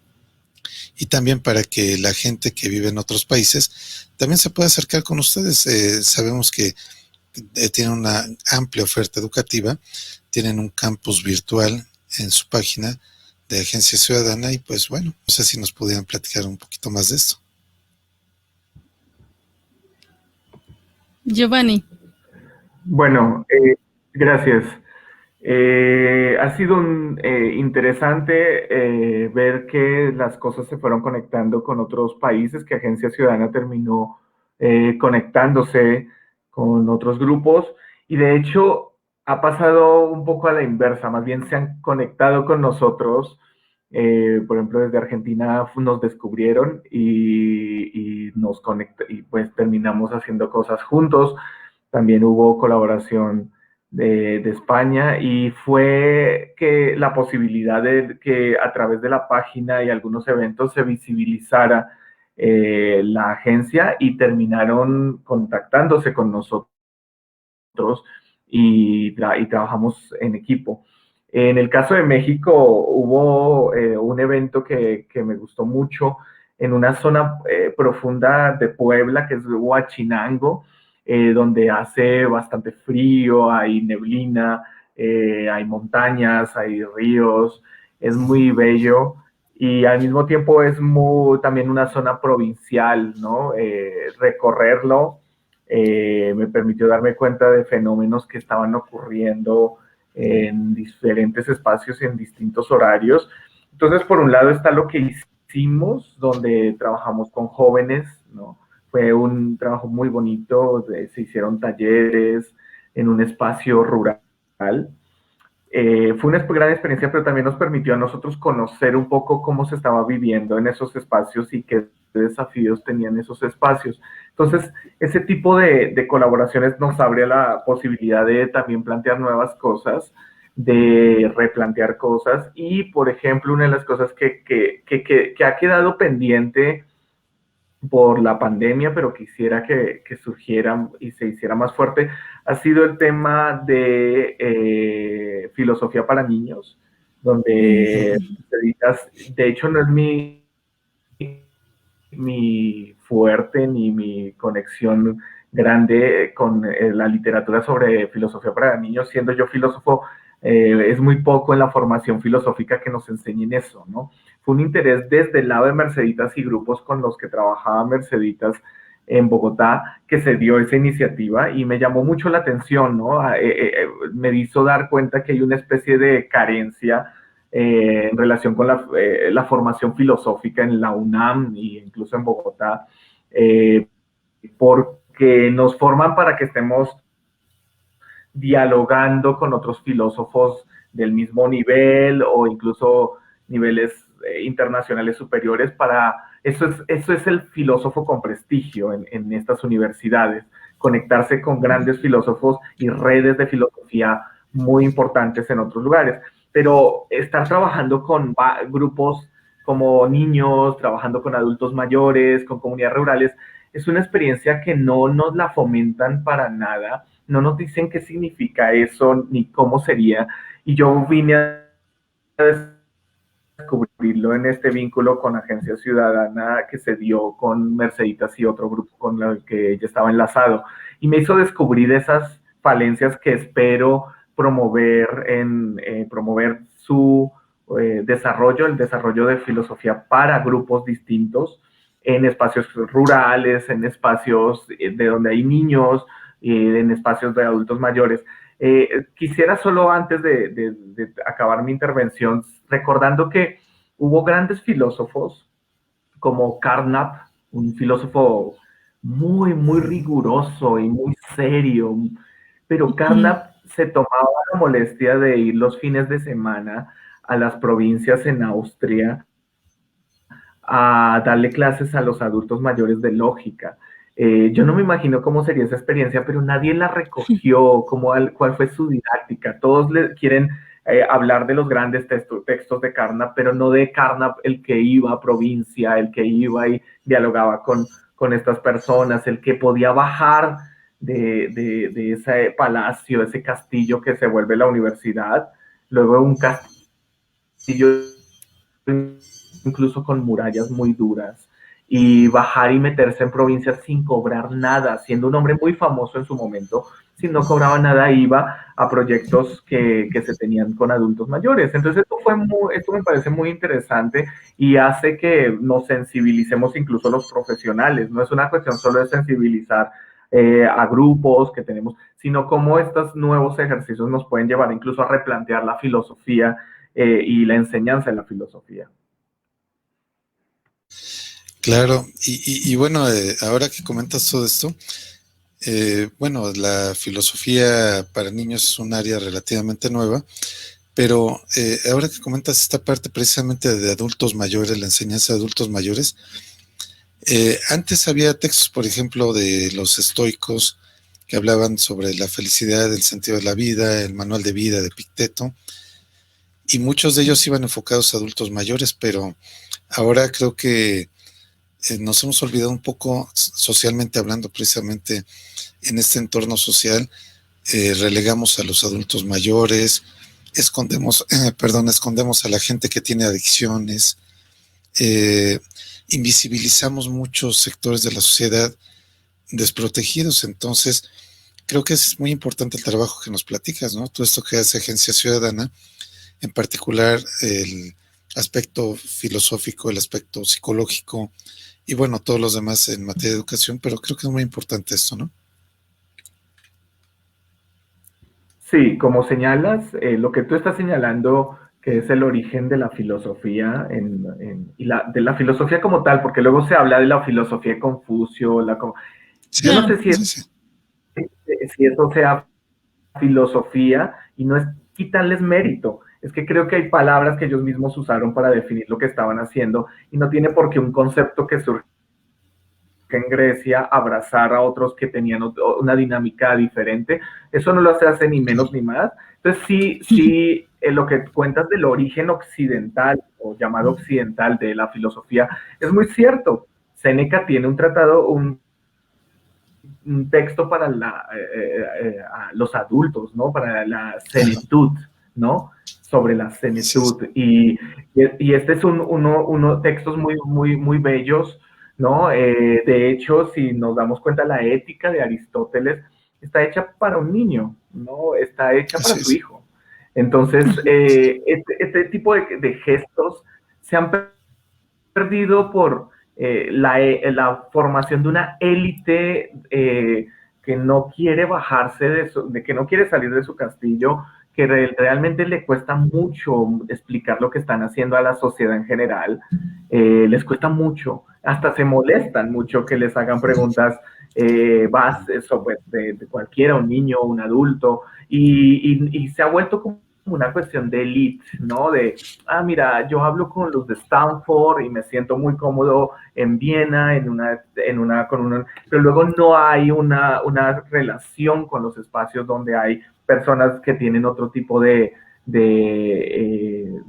y también para que la gente que vive en otros países también se pueda acercar con ustedes. Sabemos que tienen una amplia oferta educativa, tienen un campus virtual en su página de Agencia Ciudadana y pues bueno, no sé si nos pudieran platicar un poquito más de esto. Giovanni. Bueno, gracias. Ha sido interesante ver que las cosas se fueron conectando con otros países, que Agencia Ciudadana terminó conectándose con otros grupos y de hecho ha pasado un poco a la inversa, más bien se han conectado con nosotros. Por ejemplo, desde Argentina nos descubrieron y nos y pues terminamos haciendo cosas juntos. También hubo colaboración de España y fue que la posibilidad de que a través de la página y algunos eventos se visibilizara la agencia y terminaron contactándose con nosotros y trabajamos en equipo. En el caso de México hubo un evento que me gustó mucho en una zona profunda de Puebla, que es Huachinango, donde hace bastante frío, hay neblina, hay montañas, hay ríos, es muy bello y al mismo tiempo es también una zona provincial, ¿no? Recorrerlo me permitió darme cuenta de fenómenos que estaban ocurriendo en diferentes espacios y en distintos horarios. Entonces, por un lado está lo que hicimos, donde trabajamos con jóvenes, ¿no? Fue un trabajo muy bonito, se hicieron talleres en un espacio rural. Fue una gran experiencia, pero también nos permitió a nosotros conocer un poco cómo se estaba viviendo en esos espacios y qué desafíos tenían esos espacios. Entonces, ese tipo de colaboraciones nos abre la posibilidad de también plantear nuevas cosas, de replantear cosas y, por ejemplo, una de las cosas que ha quedado pendiente por la pandemia, pero quisiera que surgiera y se hiciera más fuerte, ha sido el tema de filosofía para niños, donde de hecho no es mi fuerte ni mi conexión grande con la literatura sobre filosofía para niños, siendo yo filósofo, es muy poco en la formación filosófica que nos enseñen eso, ¿no? Fue un interés desde el lado de Merceditas y grupos con los que trabajaba Merceditas en Bogotá que se dio esa iniciativa y me llamó mucho la atención, ¿no? Me hizo dar cuenta que hay una especie de carencia en relación con la formación filosófica en la UNAM e incluso en Bogotá, porque nos forman para que estemos dialogando con otros filósofos del mismo nivel o incluso niveles internacionales superiores eso es el filósofo con prestigio en estas universidades, conectarse con grandes filósofos y redes de filosofía muy importantes en otros lugares. Pero estar trabajando con grupos como niños, trabajando con adultos mayores, con comunidades rurales, es una experiencia que no nos la fomentan para nada, no nos dicen qué significa eso ni cómo sería. Y yo vine a descubrirlo en este vínculo con Agencia Ciudadana que se dio con Merceditas y otro grupo con el que ella estaba enlazado. Y me hizo descubrir esas falencias que espero promover promover su desarrollo, el desarrollo de filosofía para grupos distintos en espacios rurales, en espacios de donde hay niños, en espacios de adultos mayores. Quisiera solo antes de acabar mi intervención, recordando que hubo grandes filósofos como Carnap, un filósofo muy, muy riguroso y muy serio, pero Carnap se tomaba la molestia de ir los fines de semana a las provincias en Austria a darle clases a los adultos mayores de lógica. Yo no me imagino cómo sería esa experiencia, pero nadie la recogió, cuál fue su didáctica. Todos quieren hablar de los grandes textos de Carnap, pero no de Carnap, el que iba a provincia, el que iba y dialogaba con estas personas, el que podía bajar de ese palacio, ese castillo que se vuelve la universidad, luego un castillo incluso con murallas muy duras, y bajar y meterse en provincias sin cobrar nada, siendo un hombre muy famoso en su momento, si no cobraba nada iba a proyectos que se tenían con adultos mayores. Entonces esto me parece muy interesante y hace que nos sensibilicemos incluso los profesionales. No es una cuestión solo de sensibilizar a grupos que tenemos, sino cómo estos nuevos ejercicios nos pueden llevar incluso a replantear la filosofía y la enseñanza de la filosofía. Claro, y bueno, ahora que comentas todo esto, bueno, la filosofía para niños es un área relativamente nueva, pero ahora que comentas esta parte precisamente de adultos mayores, la enseñanza de adultos mayores, antes había textos, por ejemplo, de los estoicos que hablaban sobre la felicidad, el sentido de la vida, el manual de vida de Epicteto, y muchos de ellos iban enfocados a adultos mayores, pero ahora creo que nos hemos olvidado un poco, socialmente hablando, precisamente en este entorno social, relegamos a los adultos mayores, escondemos a la gente que tiene adicciones, invisibilizamos muchos sectores de la sociedad desprotegidos. Entonces creo que es muy importante el trabajo que nos platicas, ¿no? Todo esto que hace Agencia Ciudadana, en particular el aspecto filosófico, el aspecto psicológico y bueno, todos los demás en materia de educación, pero creo que es muy importante esto, ¿no? Sí, como señalas, lo que tú estás señalando, que es el origen de la filosofía de la filosofía como tal, porque luego se habla de la filosofía de Confucio, yo no sé si eso sea filosofía, y no es quitarles mérito, es que creo que hay palabras que ellos mismos usaron para definir lo que estaban haciendo, y no tiene por qué un concepto que surge en Grecia abrazar a otros que tenían una dinámica diferente. Eso no lo hace ni menos ni más. Entonces sí, lo que cuentas del origen occidental o llamado occidental de la filosofía es muy cierto. Séneca tiene un tratado, un texto para los adultos, ¿no? Para la senitud, ¿no? Sobre la senitud. Y este es uno textos muy bellos, ¿no? De hecho, si nos damos cuenta, la ética de Aristóteles está hecha para un niño, ¿no? Está hecha para su hijo. Entonces, este tipo de gestos se han perdido por la formación de una élite que no quiere bajarse, que no quiere salir de su castillo, que realmente le cuesta mucho explicar lo que están haciendo a la sociedad en general, les cuesta mucho, hasta se molestan mucho que les hagan preguntas de cualquiera, un niño, un adulto, y se ha vuelto como una cuestión de élite, ¿no? Mira, yo hablo con los de Stanford y me siento muy cómodo en Viena, pero luego no hay una relación con los espacios donde hay personas que tienen otro tipo de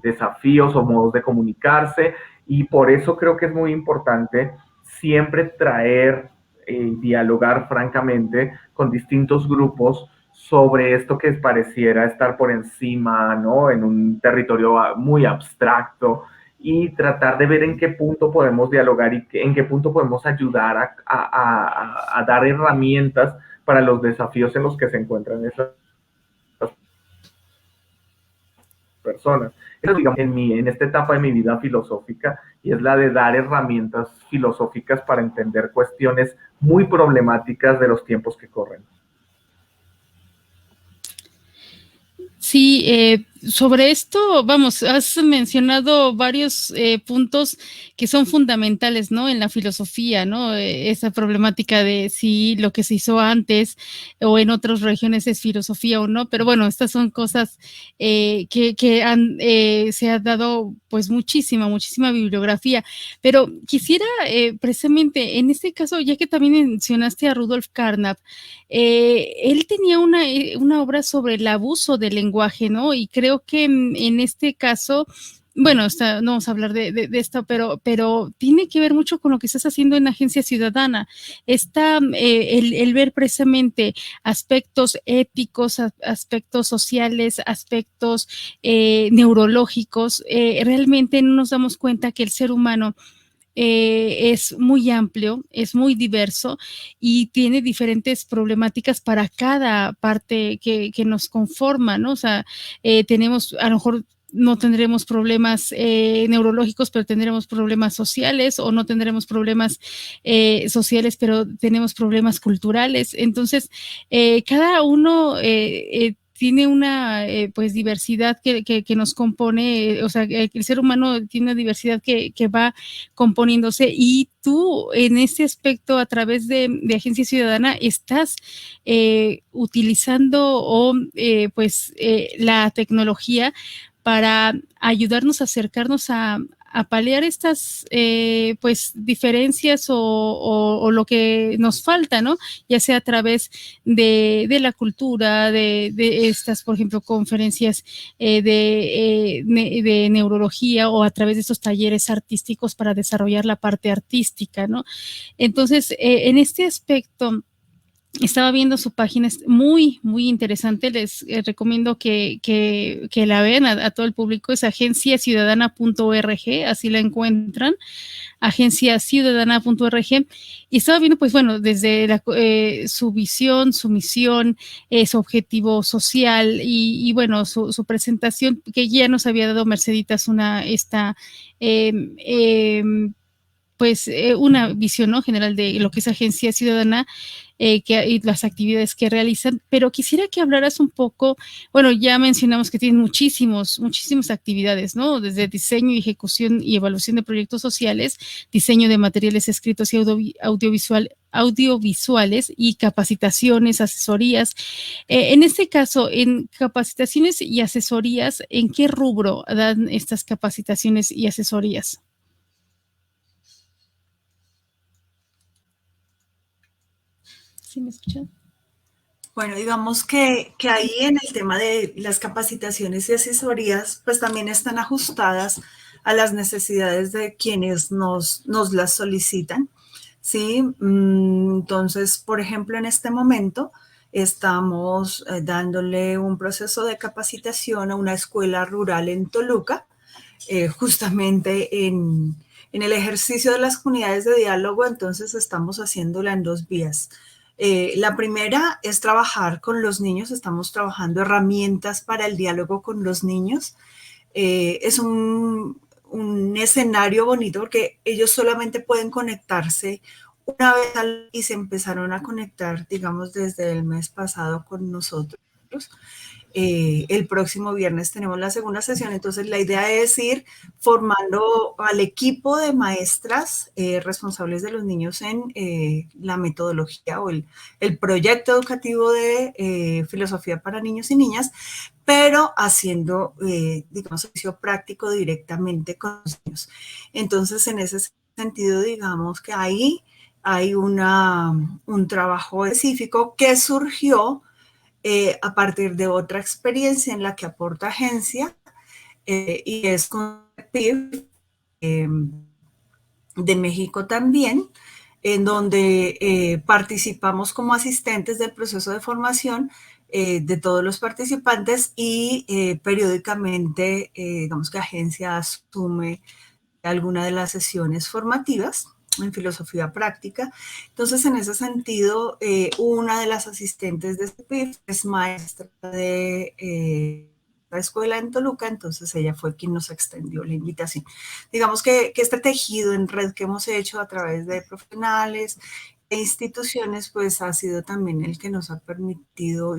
desafíos o modos de comunicarse, y por eso creo que es muy importante siempre traer y dialogar francamente con distintos grupos sobre esto que pareciera estar por encima, ¿no? En un territorio muy abstracto, y tratar de ver en qué punto podemos dialogar y en qué punto podemos ayudar a dar herramientas para los desafíos en los que se encuentran esas personas. Eso, digamos, en esta etapa de mi vida filosófica, y es la de dar herramientas filosóficas para entender cuestiones muy problemáticas de los tiempos que corren. Sí, sobre esto, vamos, has mencionado varios puntos que son fundamentales, ¿no? En la filosofía, ¿no? Esa problemática de si lo que se hizo antes o en otras regiones es filosofía o no, pero bueno, estas son cosas que se ha dado pues muchísima bibliografía, pero quisiera precisamente en este caso, ya que también mencionaste a Rudolf Carnap, él tenía una obra sobre el abuso del lenguaje, ¿no? Y creo que en este caso, bueno, no vamos a hablar de esto, pero tiene que ver mucho con lo que estás haciendo en Agencia Ciudadana. El ver precisamente aspectos éticos, aspectos sociales, aspectos neurológicos, realmente no nos damos cuenta que el ser humano es muy amplio, es muy diverso y tiene diferentes problemáticas para cada parte que nos conforma, ¿no? O sea, tenemos, a lo mejor no tendremos problemas neurológicos, pero tendremos problemas sociales, o no tendremos problemas sociales, pero tenemos problemas culturales. Entonces, cada uno tiene una pues diversidad que nos compone, o sea, el ser humano tiene una diversidad que va componiéndose, y tú en este aspecto, a través de Agencia Ciudadana, estás utilizando pues la tecnología para ayudarnos a acercarnos a paliar estas pues diferencias o lo que nos falta, ¿no? Ya sea a través de la cultura, de estas, por ejemplo, conferencias de neurología, o a través de estos talleres artísticos para desarrollar la parte artística, ¿no? Entonces, en este aspecto, estaba viendo su página, es muy, muy interesante. Les recomiendo que la vean a todo el público. Es agenciaciudadana.org, así la encuentran, agenciaciudadana.org. Y estaba viendo, pues bueno, desde su visión, su misión, su objetivo social, y bueno, su presentación, que ya nos había dado Merceditas pues una visión, ¿no?, general de lo que es Agencia Ciudadana, y las actividades que realizan. Pero quisiera que hablaras un poco, bueno, ya mencionamos que tienen muchísimas actividades, ¿no? Desde diseño, ejecución y evaluación de proyectos sociales, diseño de materiales escritos y audiovisuales, y capacitaciones, asesorías. En este caso, en capacitaciones y asesorías, ¿en qué rubro dan estas capacitaciones y asesorías? ¿Sí me escuchan? Bueno, digamos que ahí en el tema de las capacitaciones y asesorías, pues también están ajustadas a las necesidades de quienes nos las solicitan, ¿sí? Entonces, por ejemplo, en este momento estamos dándole un proceso de capacitación a una escuela rural en Toluca, justamente en el ejercicio de las comunidades de diálogo. Entonces estamos haciéndola en 2 vías. La primera es trabajar con los niños, estamos trabajando herramientas para el diálogo con los niños. Es un escenario bonito porque ellos solamente pueden conectarse una vez y se empezaron a conectar, digamos, desde el mes pasado con nosotros. El próximo viernes tenemos la segunda sesión. Entonces la idea es ir formando al equipo de maestras responsables de los niños en la metodología o el proyecto educativo de filosofía para niños y niñas, pero haciendo, digamos, servicio práctico directamente con los niños. Entonces, en ese sentido, digamos que ahí hay un trabajo específico que surgió a partir de otra experiencia en la que aporta agencia, y es con PIB de México también, en donde participamos como asistentes del proceso de formación de todos los participantes, y periódicamente, digamos que agencia asume alguna de las sesiones formativas en filosofía práctica. Entonces, en ese sentido, una de las asistentes de este PIB es maestra de la escuela en Toluca, entonces ella fue quien nos extendió la invitación. Digamos que este tejido en red que hemos hecho a través de profesionales e instituciones, pues ha sido también el que nos ha permitido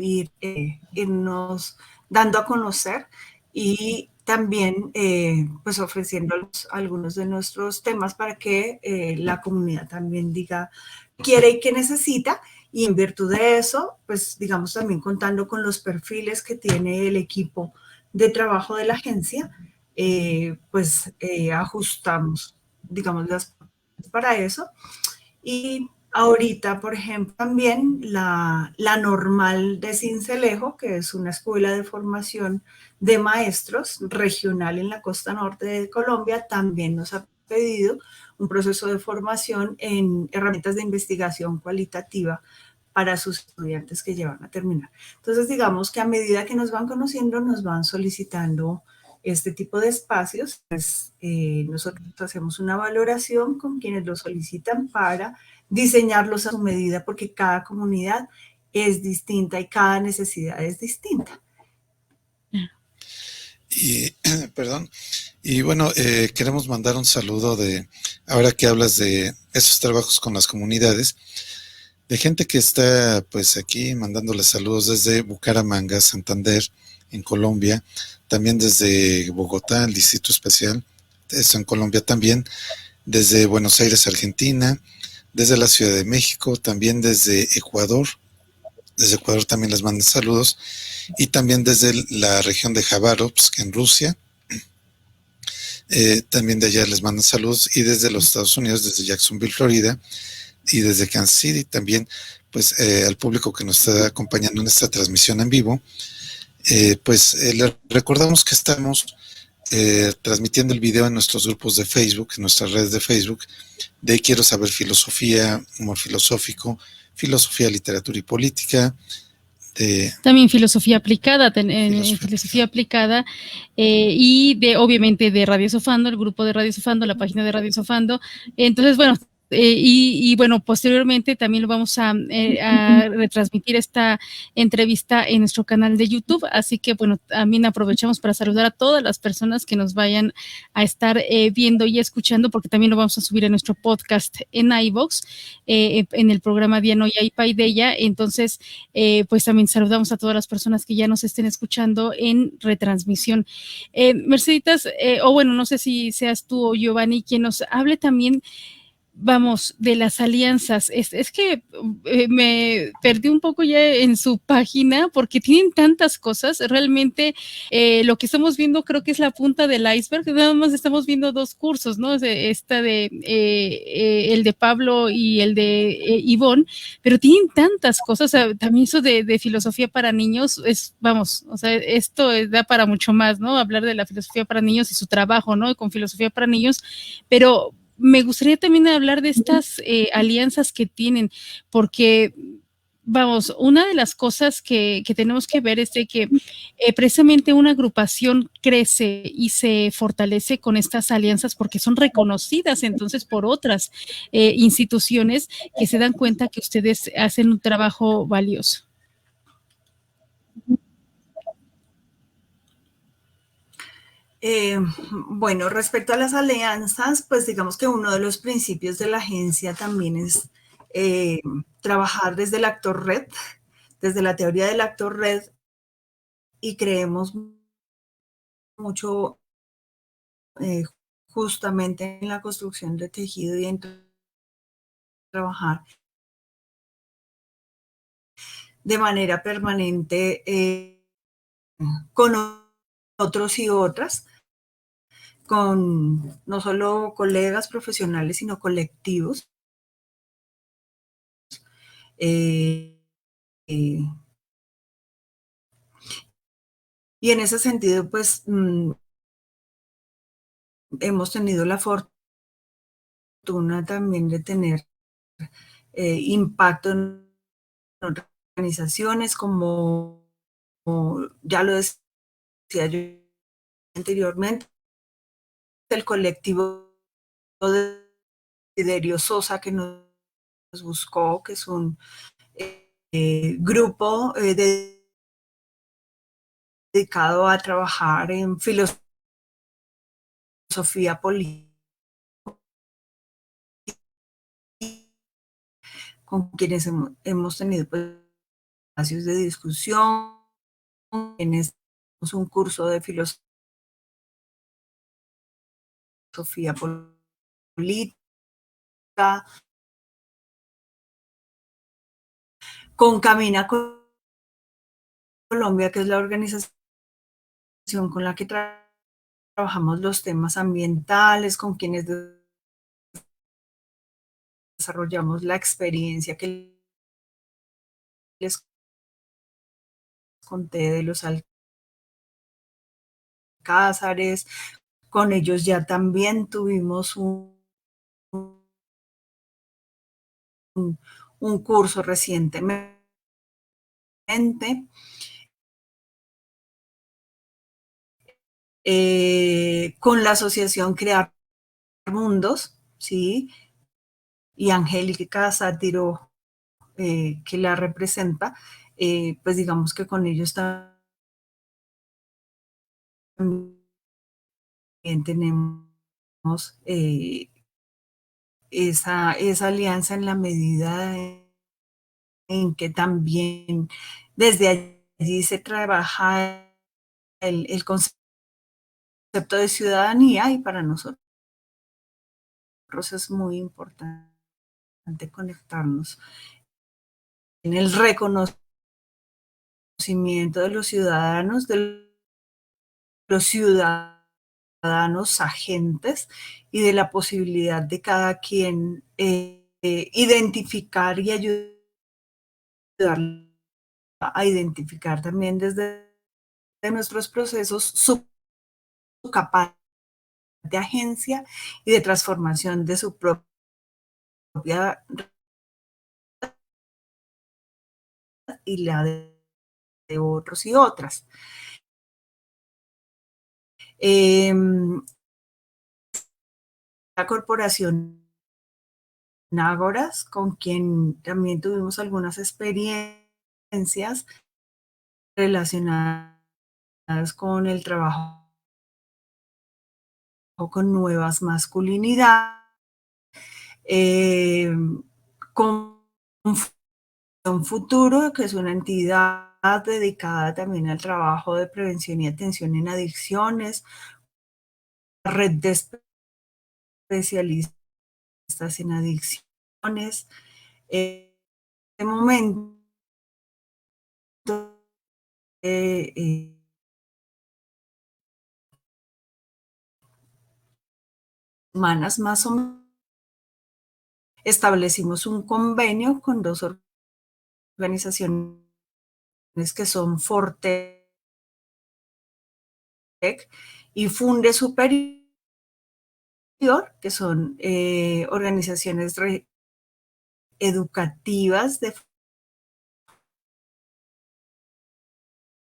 irnos dando a conocer, y también pues ofreciendo algunos de nuestros temas para que la comunidad también diga qué quiere y qué necesita. Y en virtud de eso, pues digamos también contando con los perfiles que tiene el equipo de trabajo de la agencia, pues ajustamos, digamos, las para eso. Y ahorita, por ejemplo, también la Normal de Sincelejo, que es una escuela de formación de maestros regional en la costa norte de Colombia, también nos ha pedido un proceso de formación en herramientas de investigación cualitativa para sus estudiantes que ya van a terminar. Entonces, digamos que a medida que nos van conociendo, nos van solicitando este tipo de espacios. Pues, nosotros hacemos una valoración con quienes lo solicitan para diseñarlos a su medida, porque cada comunidad es distinta y cada necesidad es distinta. Y, perdón, y bueno, queremos mandar un saludo ahora que hablas de esos trabajos con las comunidades, de gente que está pues aquí mandándoles saludos desde Bucaramanga, Santander, en Colombia, también desde Bogotá, el Distrito Especial, eso en Colombia también, desde Buenos Aires, Argentina, desde la Ciudad de México, también desde Ecuador. Desde Ecuador también les mandan saludos, y también desde la región de Javarovsk, en Rusia, también de allá les mandan saludos, y desde los Estados Unidos, desde Jacksonville, Florida, y desde Kansas City también, pues al público que nos está acompañando en esta transmisión en vivo, les recordamos que estamos transmitiendo el video en nuestros grupos de Facebook, en nuestras redes de Facebook, de Quiero Saber Filosofía, Humor Filosófico, Filosofía, Literatura y Política. También filosofía aplicada, filosofía aplicada, y obviamente de Radio Sofando, el grupo de Radio Sofando, la página de Radio Sofando. Entonces, bueno, y bueno, posteriormente también lo vamos a retransmitir esta entrevista en nuestro canal de YouTube, así que bueno, también aprovechamos para saludar a todas las personas que nos vayan a estar viendo y escuchando, porque también lo vamos a subir en nuestro podcast en iVoox, en el programa Dianoia y Paideia. Entonces, pues también saludamos a todas las personas que ya nos estén escuchando en retransmisión. Merceditas, o bueno, no sé si seas tú o Giovanni quien nos hable también, vamos, de las alianzas. Es que me perdí un poco ya en su página porque tienen tantas cosas. Realmente lo que estamos viendo creo que es la punta del iceberg. Nada más estamos viendo 2 cursos, ¿no? El de Pablo y el de Ivonne, pero tienen tantas cosas. O sea, también eso de filosofía para niños vamos, o sea, esto da para mucho más, ¿no? Hablar de la filosofía para niños y su trabajo, ¿no? Con filosofía para niños, pero me gustaría también hablar de estas alianzas que tienen, porque, vamos, una de las cosas que tenemos que ver es de que precisamente una agrupación crece y se fortalece con estas alianzas porque son reconocidas entonces por otras instituciones que se dan cuenta que ustedes hacen un trabajo valioso. Bueno, respecto a las alianzas, pues digamos que uno de los principios de la agencia también es trabajar desde el actor red, desde la teoría del actor red, y creemos mucho justamente en la construcción de tejido y en trabajar de manera permanente con otros y otras, con no solo colegas profesionales, sino colectivos. Y en ese sentido, pues, hemos tenido la fortuna también de tener impacto en organizaciones como ya lo decía yo anteriormente, el colectivo de Desiderio Sosa que nos buscó, que es un grupo dedicado a trabajar en filosofía política, con quienes hemos tenido pues, espacios de discusión, tenemos un curso de filosofía política, con Camina Colombia, que es la organización con la que trabajamos los temas ambientales, con quienes desarrollamos la experiencia que les conté de los alcázares. Con ellos ya también tuvimos un curso recientemente. Con la asociación Crear Mundos, ¿sí? Y Angélica Sátiro, que la representa, pues digamos que con ellos tenemos esa alianza en la medida en que también desde allí se trabaja el concepto de ciudadanía, y para nosotros es muy importante conectarnos en el reconocimiento de los ciudadanos agentes, y de la posibilidad de cada quien identificar y ayudar a identificar también desde nuestros procesos su capacidad de agencia y de transformación de su propia y la de otros y otras. La corporación Ágoras, con quien también tuvimos algunas experiencias relacionadas con el trabajo con nuevas masculinidades, con un futuro, que es una entidad dedicada también al trabajo de prevención y atención en adicciones, red de especialistas en adicciones. En este momento, semanas más o menos, establecimos un convenio con dos organizaciones que son Fortec y Funde Superior, que son organizaciones educativas de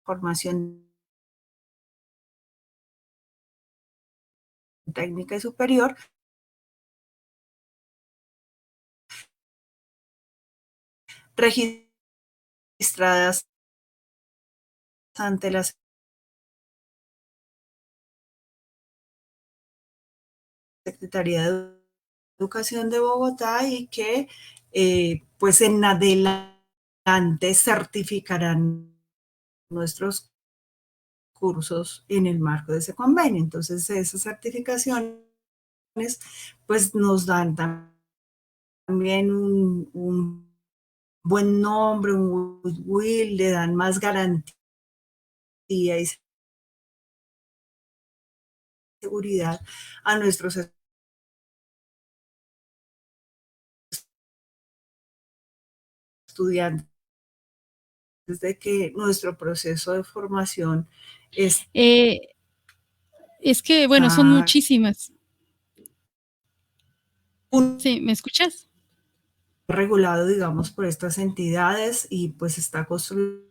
formación técnica y superior, registradas ante la Secretaría de Educación de Bogotá, y que pues en adelante certificarán nuestros cursos en el marco de ese convenio. Entonces, esas certificaciones pues nos dan también un buen nombre, un goodwill, le dan más garantía y seguridad a nuestros estudiantes de que nuestro proceso de formación es que, bueno, son muchísimas. Sí, ¿me escuchas? Regulado, digamos, por estas entidades, y pues está construido.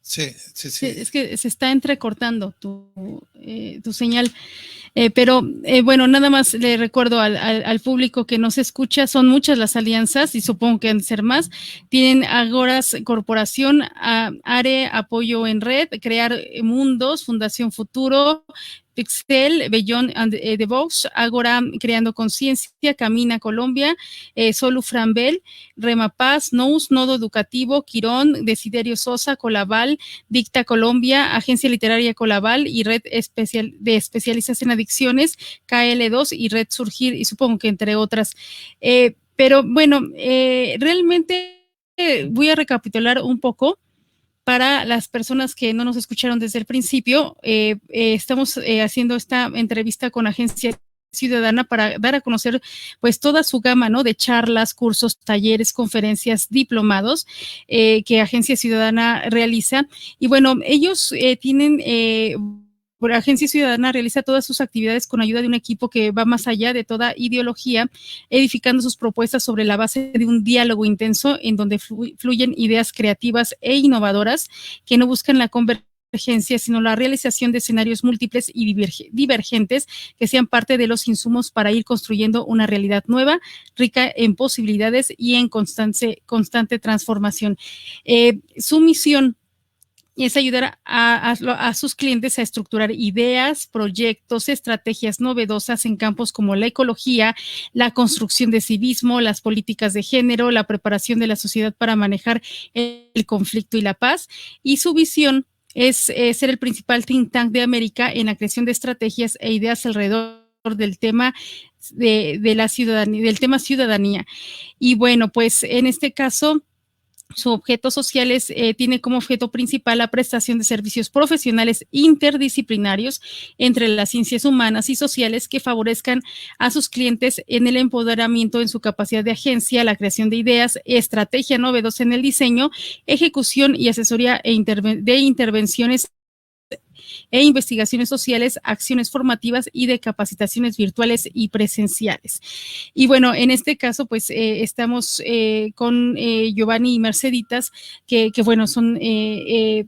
Sí. Es que se está entrecortando tu señal. Pero bueno, nada más le recuerdo al público que nos escucha, son muchas las alianzas y supongo que han de ser más. Tienen Ágoras Corporación, ARE, Apoyo en Red, Crear Mundos, Fundación Futuro, Pixel, Beyond and the Box, Ágora Creando Conciencia, Camina Colombia, Solu Frambel, Remapaz, NOUS, Nodo Educativo, Quirón, Desiderio Sosa, Colaval, Dicta Colombia, Agencia Literaria Colaval y Red de Especialistas en Adicciones, KL2 y Red Surgir, y supongo que entre otras. Pero bueno, realmente voy a recapitular un poco para las personas que no nos escucharon desde el principio. Estamos haciendo esta entrevista con Agencia Ciudadana para dar a conocer pues toda su gama, ¿no?, de charlas, cursos, talleres, conferencias, diplomados que Agencia Ciudadana realiza. Y bueno, ellos tienen por Agencia Ciudadana realiza todas sus actividades con ayuda de un equipo que va más allá de toda ideología, edificando sus propuestas sobre la base de un diálogo intenso en donde fluyen ideas creativas e innovadoras que no buscan la conversación sino la realización de escenarios múltiples y divergentes que sean parte de los insumos para ir construyendo una realidad nueva, rica en posibilidades y en constante transformación. Su misión es ayudar a sus clientes a estructurar ideas, proyectos, estrategias novedosas en campos como la ecología, la construcción de civismo, las políticas de género, la preparación de la sociedad para manejar el conflicto y la paz. Y su visión es ser el principal think tank de América en la creación de estrategias e ideas alrededor del tema de la ciudadanía, del tema ciudadanía. Y bueno, pues en este caso, su objeto social tiene como objeto principal la prestación de servicios profesionales interdisciplinarios entre las ciencias humanas y sociales que favorezcan a sus clientes en el empoderamiento en su capacidad de agencia, la creación de ideas, estrategia novedosa en el diseño, ejecución y asesoría de intervenciones e investigaciones sociales, acciones formativas y de capacitaciones virtuales y presenciales. Y bueno, en este caso, pues estamos con Giovanni y Merceditas, que bueno, son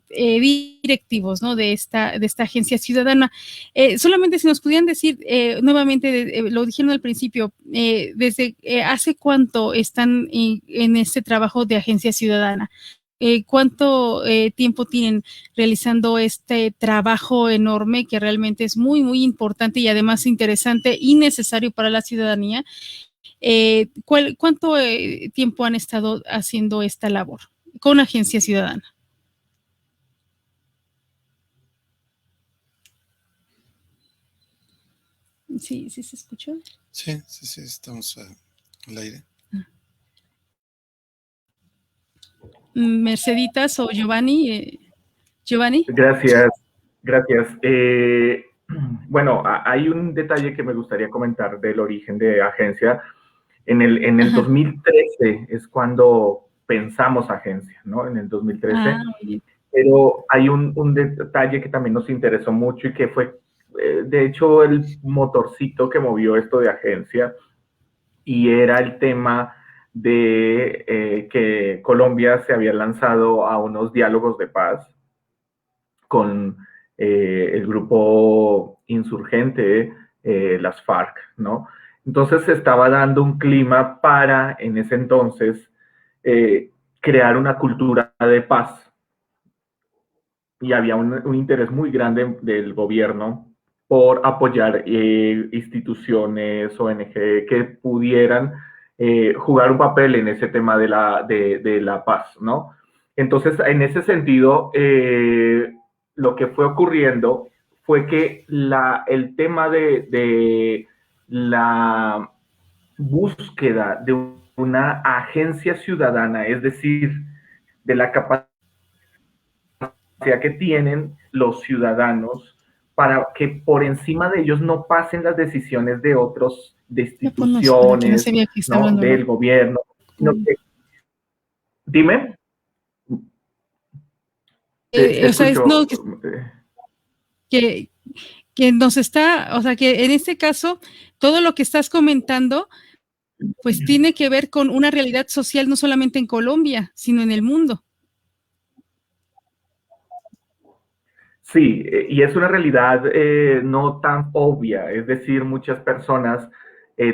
directivos, ¿no?, de esta agencia ciudadana. Solamente si nos pudieran decir nuevamente, lo dijeron al principio, desde hace cuánto están en este trabajo de agencia ciudadana. ¿Cuánto tiempo tienen realizando este trabajo enorme que realmente es muy, muy importante y además interesante y necesario para la ciudadanía? ¿Cuánto tiempo han estado haciendo esta labor con Agencia Ciudadana? ¿Sí se escuchó? Sí, estamos al aire. Merceditas o Giovanni. Giovanni. Gracias. Bueno, hay un detalle que me gustaría comentar del origen de agencia. En el 2013 es cuando pensamos agencia, ¿no? En el 2013. Pero hay un detalle que también nos interesó mucho y que fue, de hecho, el motorcito que movió esto de agencia, y era el tema de que Colombia se había lanzado a unos diálogos de paz con el grupo insurgente, las FARC, ¿no? Entonces se estaba dando un clima para, en ese entonces, crear una cultura de paz. Y había un interés muy grande del gobierno por apoyar instituciones, ONG, que pudieran jugar un papel en ese tema de la paz, ¿no? Entonces, en ese sentido, lo que fue ocurriendo fue que el tema de la búsqueda de una agencia ciudadana, es decir, de la capacidad que tienen los ciudadanos para que por encima de ellos no pasen las decisiones de otros, de instituciones, ¿no? Del gobierno. No, dime. O sea, que nos está, o sea, que en este caso, todo lo que estás comentando, pues tiene que ver con una realidad social no solamente en Colombia, sino en el mundo. Sí, y es una realidad no tan obvia, es decir, muchas personas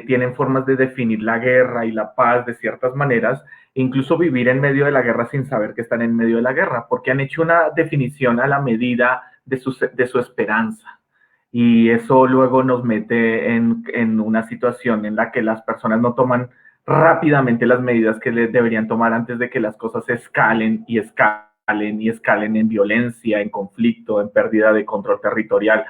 tienen formas de definir la guerra y la paz de ciertas maneras, e incluso vivir en medio de la guerra sin saber que están en medio de la guerra, porque han hecho una definición a la medida de su esperanza. Y eso luego nos mete en una situación en la que las personas no toman rápidamente las medidas que deberían tomar antes de que las cosas escalen en violencia, en conflicto, en pérdida de control territorial.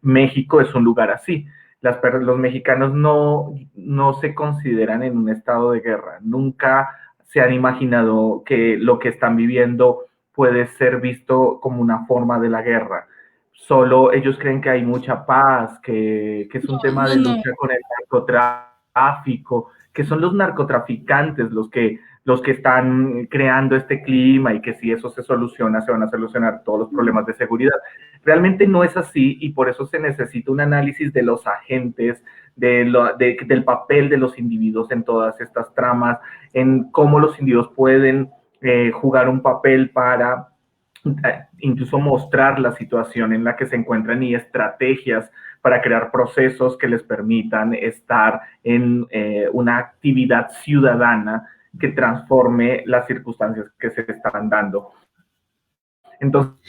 México es un lugar así. Los mexicanos no se consideran en un estado de guerra. Nunca se han imaginado que lo que están viviendo puede ser visto como una forma de la guerra. Solo ellos creen que hay mucha paz, que es un tema de lucha con el narcotráfico, que son los narcotraficantes los que están creando este clima, y que si eso se soluciona, se van a solucionar todos los problemas de seguridad. Realmente no es así, y por eso se necesita un análisis de los agentes, del papel de los individuos en todas estas tramas, en cómo los individuos pueden jugar un papel para incluso mostrar la situación en la que se encuentran y estrategias para crear procesos que les permitan estar en una actividad ciudadana que transforme las circunstancias que se están dando. Entonces,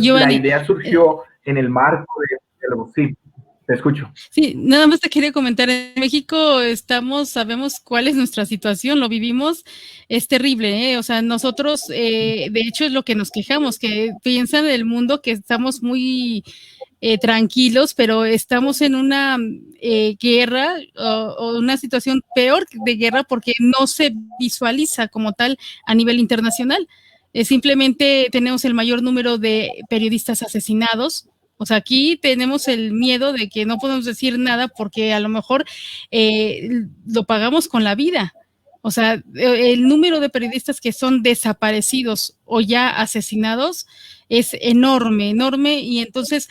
Giovanni, la idea surgió en el marco de algo. Sí, te escucho. Sí, nada más te quería comentar, en México sabemos cuál es nuestra situación, lo vivimos, es terrible, ¿eh? O sea, nosotros, de hecho, es lo que nos quejamos, que piensan del mundo que estamos muy tranquilos, pero estamos en una guerra o una situación peor de guerra porque no se visualiza como tal a nivel internacional. Simplemente tenemos el mayor número de periodistas asesinados. O sea, aquí tenemos el miedo de que no podemos decir nada porque a lo mejor lo pagamos con la vida. O sea, el número de periodistas que son desaparecidos o ya asesinados es enorme, enorme. Y entonces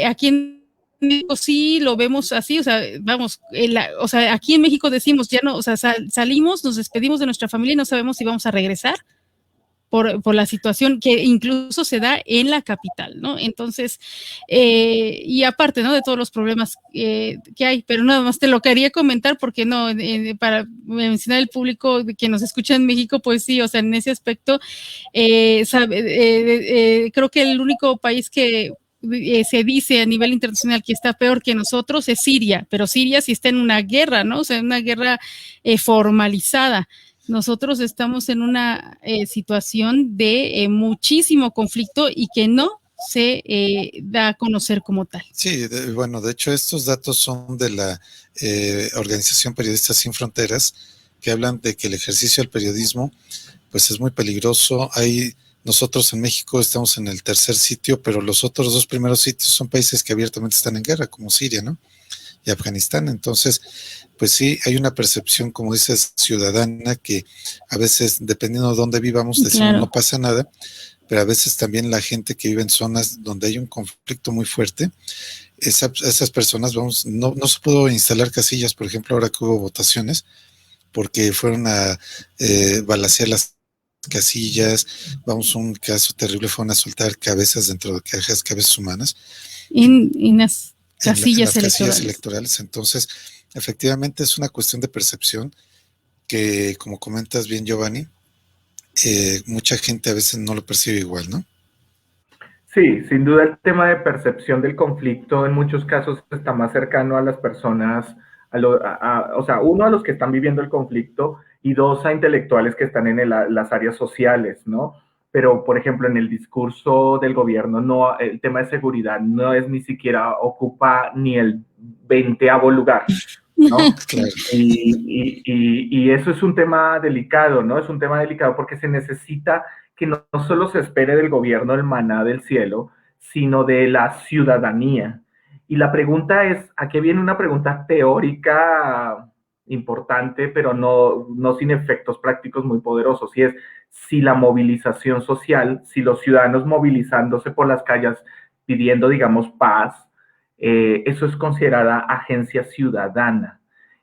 aquí en México sí lo vemos así, o sea, vamos, o sea, aquí en México decimos, ya no, o sea, salimos, nos despedimos de nuestra familia y no sabemos si vamos a regresar. Por la situación que incluso se da en la capital, ¿no? Entonces, y aparte, ¿no? De todos los problemas que hay, pero nada más te lo quería comentar porque no, para mencionar al público que nos escucha en México, pues sí, o sea, en ese aspecto, creo que el único país que se dice a nivel internacional que está peor que nosotros es Siria, pero Siria sí está en una guerra, ¿no? O sea, una guerra formalizada. Nosotros estamos en una situación de muchísimo conflicto y que no se da a conocer como tal. Sí, bueno, de hecho estos datos son de la Organización Periodistas Sin Fronteras, que hablan de que el ejercicio del periodismo pues es muy peligroso. Nosotros en México estamos en el tercer sitio, pero los otros dos primeros sitios son países que abiertamente están en guerra, como Siria, ¿no? Y Afganistán. Entonces, pues sí, hay una percepción, como dices, ciudadana, que a veces, dependiendo de dónde vivamos, decimos claro, no pasa nada, pero a veces también la gente que vive en zonas donde hay un conflicto muy fuerte, esas personas, no se pudo instalar casillas, por ejemplo, ahora que hubo votaciones, porque fueron a balacear las casillas, un caso terrible, fueron a soltar cabezas dentro de cajas, cabezas humanas. En las casillas electorales. Entonces, efectivamente es una cuestión de percepción que, como comentas bien, Giovanni, mucha gente a veces no lo percibe igual, ¿no? Sí, sin duda el tema de percepción del conflicto en muchos casos está más cercano a las personas, o sea, uno, a los que están viviendo el conflicto y dos, a intelectuales que están en las áreas sociales, ¿no? Pero, por ejemplo, en el discurso del gobierno, el tema de seguridad no es ni siquiera, ocupa ni el 20º lugar, ¿no? Claro. Y eso es un tema delicado, ¿no? Es un tema delicado porque se necesita que no solo se espere del gobierno el maná del cielo, sino de la ciudadanía. Y la pregunta es, aquí viene una pregunta teórica importante, pero no sin efectos prácticos muy poderosos, y es si la movilización social, si los ciudadanos movilizándose por las calles pidiendo, digamos, paz, eso es considerada agencia ciudadana.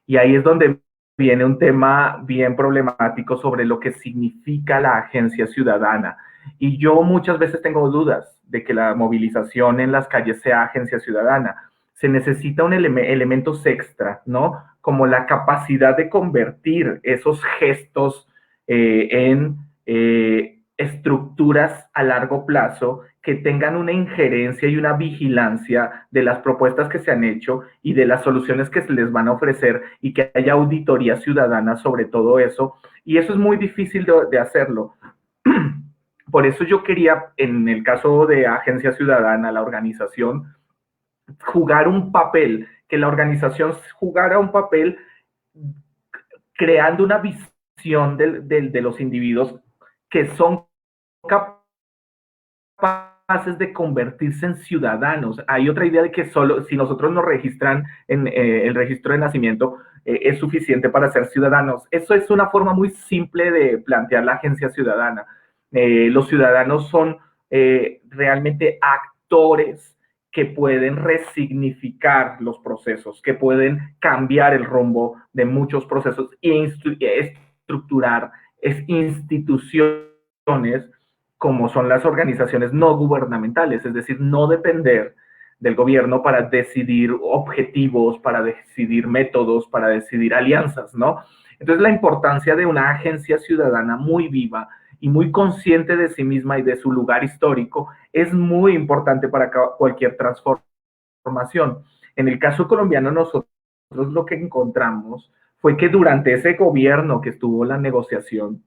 Y ahí es donde viene un tema bien problemático sobre lo que significa la agencia ciudadana. Y yo muchas veces tengo dudas de que la movilización en las calles sea agencia ciudadana. Se necesita elementos extra, ¿no? Como la capacidad de convertir esos gestos en estructuras a largo plazo que tengan una injerencia y una vigilancia de las propuestas que se han hecho y de las soluciones que se les van a ofrecer, y que haya auditoría ciudadana sobre todo eso. Y eso es muy difícil de hacerlo. Por eso yo quería, en el caso de Agencia Ciudadana, la organización, jugar un papel, que la organización jugara un papel creando una visión de los individuos que son capaces de convertirse en ciudadanos. Hay otra idea de que solo si nosotros nos registran en el registro de nacimiento es suficiente para ser ciudadanos. Eso es una forma muy simple de plantear la agencia ciudadana. Los ciudadanos son realmente actores que pueden resignificar los procesos, que pueden cambiar el rumbo de muchos procesos e estructurar instituciones como son las organizaciones no gubernamentales, es decir, no depender del gobierno para decidir objetivos, para decidir métodos, para decidir alianzas, ¿no? Entonces, la importancia de una agencia ciudadana muy viva y muy consciente de sí misma y de su lugar histórico es muy importante para cualquier transformación. En el caso colombiano, nosotros lo que encontramos fue que durante ese gobierno que estuvo la negociación,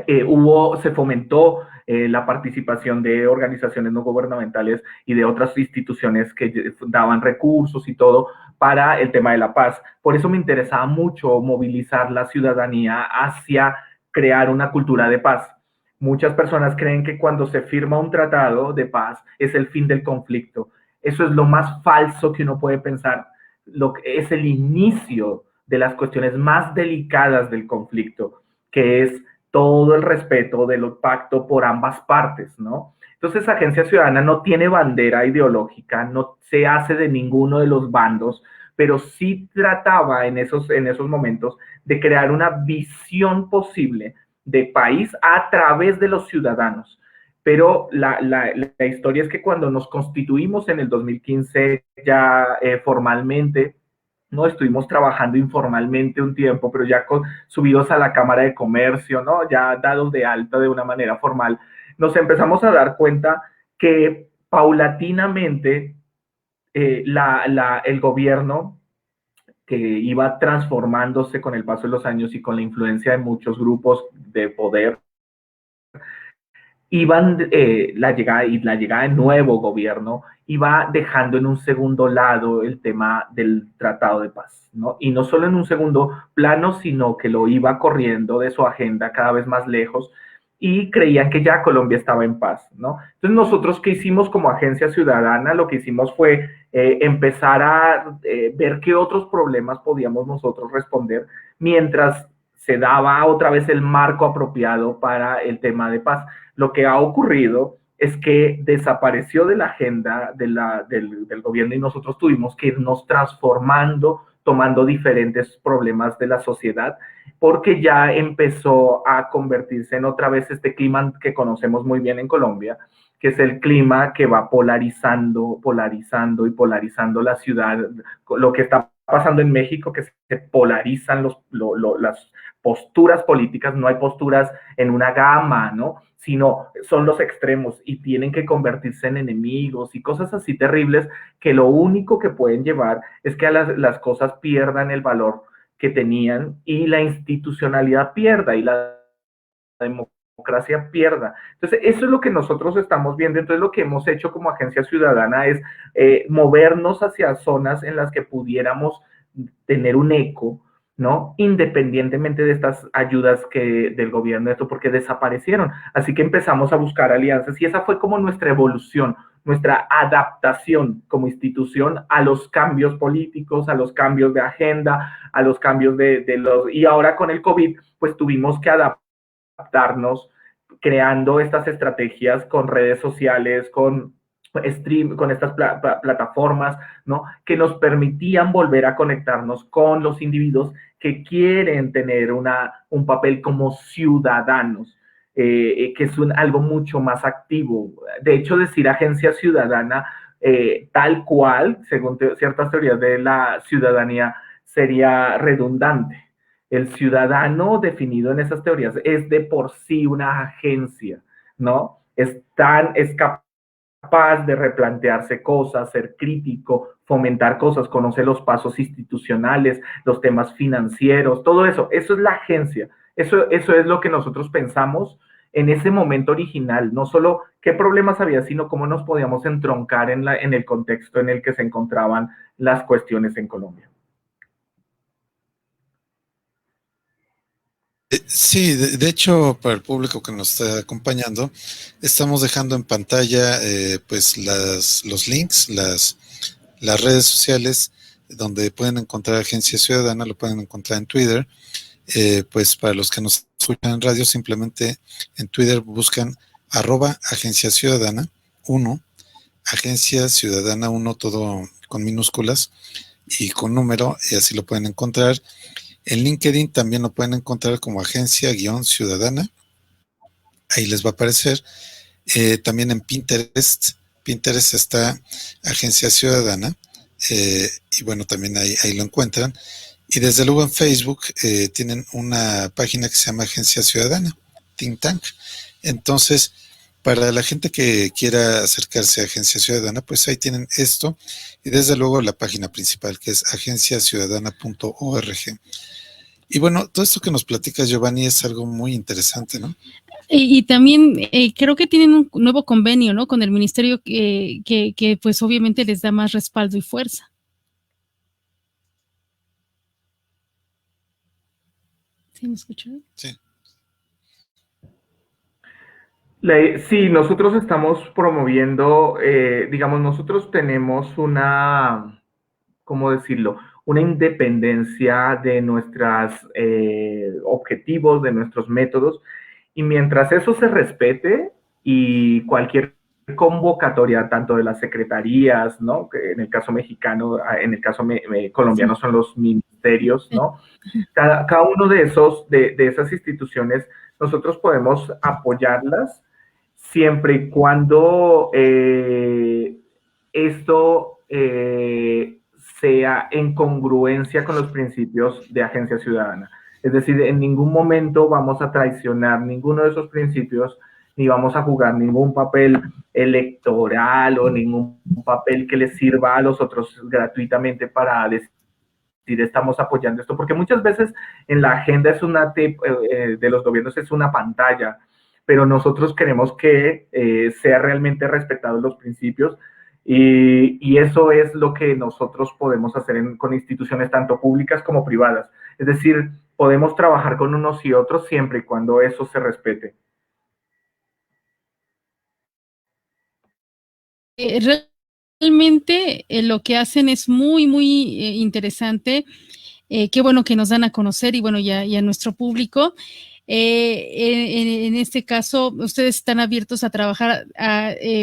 se fomentó la participación de organizaciones no gubernamentales y de otras instituciones que daban recursos y todo para el tema de la paz. Por eso me interesaba mucho movilizar la ciudadanía hacia crear una cultura de paz. Muchas personas creen que cuando se firma un tratado de paz es el fin del conflicto. Eso es lo más falso que uno puede pensar. Lo que es el inicio de las cuestiones más delicadas del conflicto, que es todo el respeto del pacto por ambas partes, ¿no? Entonces, Agencia Ciudadana no tiene bandera ideológica, no se hace de ninguno de los bandos, pero sí trataba en esos momentos de crear una visión posible de país a través de los ciudadanos. Pero la historia es que cuando nos constituimos en el 2015 ya formalmente, ¿no? Estuvimos trabajando informalmente un tiempo, pero ya subidos a la Cámara de Comercio, ¿no? Ya dados de alta de una manera formal, nos empezamos a dar cuenta que paulatinamente el gobierno, que iba transformándose con el paso de los años y con la influencia de muchos grupos de poder, la llegada de nuevo gobierno iba dejando en un segundo lado el tema del Tratado de Paz, ¿no? Y no solo en un segundo plano, sino que lo iba corriendo de su agenda cada vez más lejos y creían que ya Colombia estaba en paz, ¿no? Entonces nosotros, ¿qué hicimos como Agencia Ciudadana? Lo que hicimos fue empezar a ver qué otros problemas podíamos nosotros responder mientras se daba otra vez el marco apropiado para el tema de paz. Lo que ha ocurrido es que desapareció de la agenda del gobierno y nosotros tuvimos que irnos transformando, tomando diferentes problemas de la sociedad, porque ya empezó a convertirse en otra vez este clima que conocemos muy bien en Colombia, que es el clima que va polarizando la ciudad. Lo que está pasando en México, que se polarizan las posturas políticas, no hay posturas en una gama, ¿no? Sino son los extremos y tienen que convertirse en enemigos y cosas así terribles que lo único que pueden llevar es que las cosas pierdan el valor que tenían y la institucionalidad pierda y la democracia pierda. Entonces, eso es lo que nosotros estamos viendo. Entonces, lo que hemos hecho como Agencia Ciudadana es movernos hacia zonas en las que pudiéramos tener un eco, ¿no? Independientemente de estas ayudas del gobierno, esto porque desaparecieron. Así que empezamos a buscar alianzas y esa fue como nuestra evolución, nuestra adaptación como institución a los cambios políticos, a los cambios de agenda, a los cambios y ahora con el COVID, pues tuvimos que adaptarnos creando estas estrategias con redes sociales, con estas plataformas, ¿no? Que nos permitían volver a conectarnos con los individuos que quieren tener un papel como ciudadanos, que es algo mucho más activo. De hecho, decir agencia ciudadana, tal cual, según ciertas teorías de la ciudadanía, sería redundante. El ciudadano definido en esas teorías es de por sí una agencia, ¿no? Es capaz de replantearse cosas, ser crítico, fomentar cosas, conocer los pasos institucionales, los temas financieros, todo eso. Eso es la agencia. Eso es lo que nosotros pensamos en ese momento original. No solo qué problemas había, sino cómo nos podíamos entroncar en el contexto en el que se encontraban las cuestiones en Colombia. Sí, de hecho, para el público que nos está acompañando, estamos dejando en pantalla pues los links, las redes sociales donde pueden encontrar Agencia Ciudadana, lo pueden encontrar en Twitter. Pues para los que nos escuchan en radio, simplemente en Twitter buscan @Agencia Ciudadana 1, Agencia Ciudadana 1, todo con minúsculas y con número, y así lo pueden encontrar. En LinkedIn también lo pueden encontrar como Agencia-Ciudadana. Ahí les va a aparecer. También en Pinterest está Agencia Ciudadana, y bueno, también ahí lo encuentran. Y desde luego en Facebook tienen una página que se llama Agencia Ciudadana, Think Tank. Entonces, para la gente que quiera acercarse a Agencia Ciudadana, pues ahí tienen esto, y desde luego la página principal, que es agenciaciudadana.org. Y bueno, todo esto que nos platicas, Giovanni, es algo muy interesante, ¿no? Y también creo que tienen un nuevo convenio, ¿no? Con el ministerio que pues obviamente les da más respaldo y fuerza. ¿Sí me escuchan? Sí. Sí, nosotros estamos promoviendo, digamos, nosotros tenemos una, ¿cómo decirlo? Una independencia de nuestros objetivos, de nuestros métodos, y mientras eso se respete y cualquier convocatoria, tanto de las secretarías, ¿no? Que en el caso mexicano, en el caso colombiano son los ministerios, ¿no? Cada uno de esas instituciones, nosotros podemos apoyarlas siempre y cuando esto sea en congruencia con los principios de Agencia Ciudadana. Es decir, en ningún momento vamos a traicionar ninguno de esos principios, ni vamos a jugar ningún papel electoral o ningún papel que les sirva a los otros gratuitamente para decir estamos apoyando esto, porque muchas veces en la agenda es de los gobiernos es una pantalla, pero nosotros queremos que sea realmente respetados los principios, y eso es lo que nosotros podemos hacer con instituciones tanto públicas como privadas. Es decir, podemos trabajar con unos y otros siempre y cuando eso se respete. Realmente lo que hacen es muy, muy interesante. Qué bueno que nos dan a conocer y bueno, y a nuestro público. En este caso, ustedes están abiertos a trabajar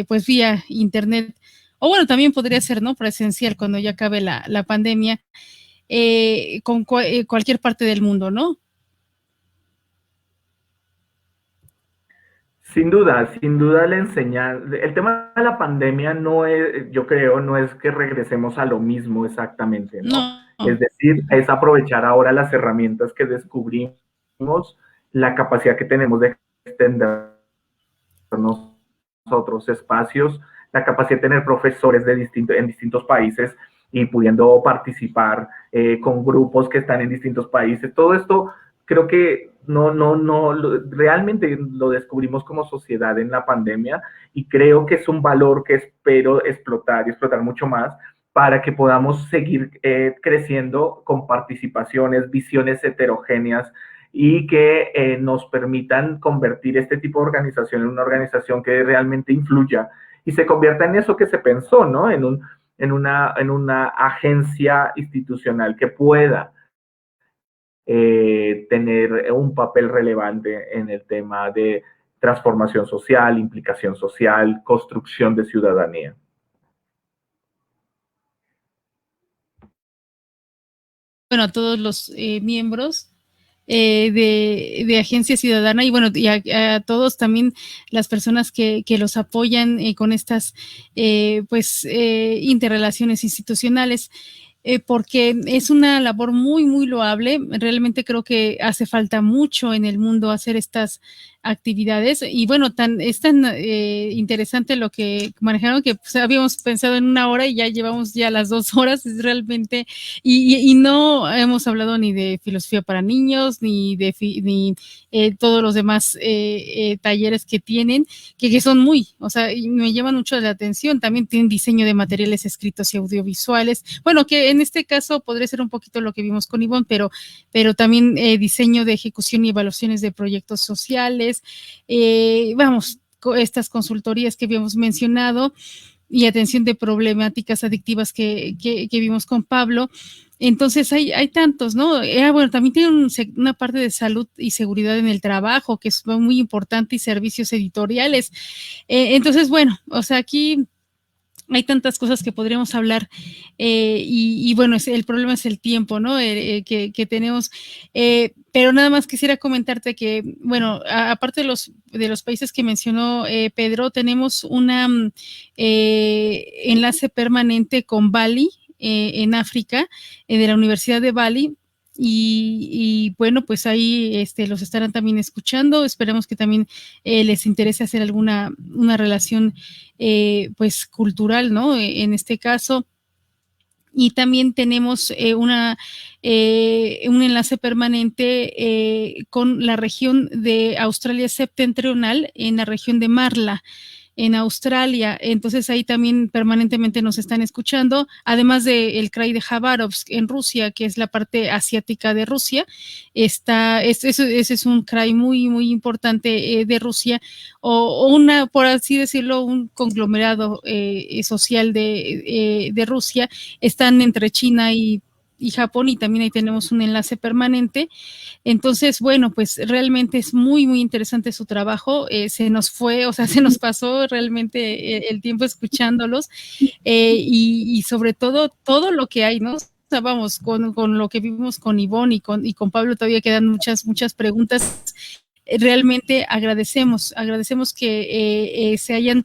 pues vía internet, o bueno, también podría ser, ¿no? Presencial cuando ya acabe la pandemia, con cualquier parte del mundo, ¿no? Sin duda el tema de la pandemia no es, yo creo, no es que regresemos a lo mismo exactamente, ¿no? No. Es decir, es aprovechar ahora las herramientas que descubrimos, la capacidad que tenemos de extendernos a otros espacios, la capacidad de tener profesores en distintos países y pudiendo participar con grupos que están en distintos países. Todo esto creo que realmente lo descubrimos como sociedad en la pandemia, y creo que es un valor que espero explotar y explotar mucho más para que podamos seguir creciendo con participaciones, visiones heterogéneas, y que nos permitan convertir este tipo de organización en una organización que realmente influya y se convierta en eso que se pensó, ¿no? En una agencia institucional que pueda tener un papel relevante en el tema de transformación social, implicación social, construcción de ciudadanía. Bueno, a todos los miembros de Agencia Ciudadana y bueno, y a todos también las personas que los apoyan con estas interrelaciones institucionales. Porque es una labor muy, muy loable. Realmente creo que hace falta mucho en el mundo hacer estas actividades. Y bueno, es tan interesante lo que manejaron que pues, habíamos pensado en 1 hora y ya llevamos ya las 2 horas. Es realmente, y no hemos hablado ni de filosofía para niños, ni de todos los demás talleres que tienen, que son o sea, y me llaman mucho la atención. También tienen diseño de materiales escritos y audiovisuales. Bueno, que en este caso podría ser un poquito lo que vimos con Ivonne, pero también diseño de ejecución y evaluaciones de proyectos sociales, estas consultorías que habíamos mencionado y atención de problemáticas adictivas que vimos con Pablo. Entonces hay tantos, ¿no? Bueno, también tienen una parte de salud y seguridad en el trabajo que es muy importante y servicios editoriales. Entonces, bueno, o sea, aquí hay tantas cosas que podríamos hablar y bueno, el problema es el tiempo, ¿no? Que tenemos. Pero nada más quisiera comentarte que, bueno, aparte de los países que mencionó Pedro, tenemos una enlace permanente con Bali, en África, de la Universidad de Bali. Y bueno, pues ahí los estarán también escuchando. Esperemos que también les interese hacer una relación pues cultural, ¿no? En este caso. Y también tenemos un enlace permanente con la región de Australia septentrional, en la región de Marla, en Australia. Entonces ahí también permanentemente nos están escuchando, además del Krai de Khabarovsk en Rusia, que es la parte asiática de Rusia. Ese es un Krai muy, muy importante de Rusia, o una, por así decirlo, un conglomerado social de Rusia. Están entre China y Japón, y también ahí tenemos un enlace permanente. Entonces, bueno, pues realmente es muy, muy interesante su trabajo. Se nos pasó realmente el tiempo escuchándolos y sobre todo lo que hay, ¿no? O sea, vamos, con lo que vimos con Ivonne y con Pablo todavía quedan muchas preguntas. Realmente agradecemos que se hayan,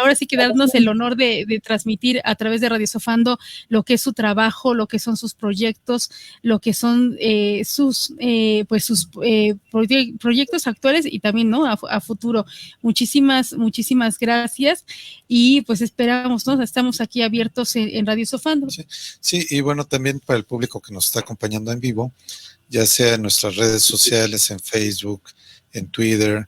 ahora sí que darnos el honor de transmitir a través de Radio Sofando lo que es su trabajo, lo que son sus proyectos, lo que son sus proyectos actuales y también, ¿no? A futuro. Muchísimas gracias y pues esperamos, ¿no? Estamos aquí abiertos en Radio Sofando. Sí, y bueno, también para el público que nos está acompañando en vivo, ya sea en nuestras redes sociales, en Facebook, en Twitter,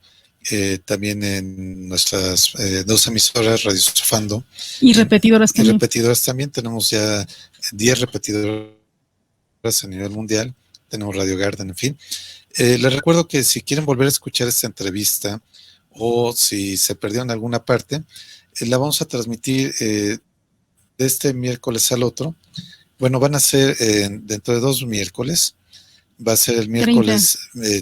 también en nuestras 2 emisoras, Radio Sofando. Y repetidoras también. Y repetidoras también, tenemos ya 10 repetidoras a nivel mundial, tenemos Radio Garden, en fin. Les recuerdo que si quieren volver a escuchar esta entrevista o si se perdieron alguna parte, la vamos a transmitir de este miércoles al otro. Bueno, van a ser dentro de 2 miércoles. Va a ser el miércoles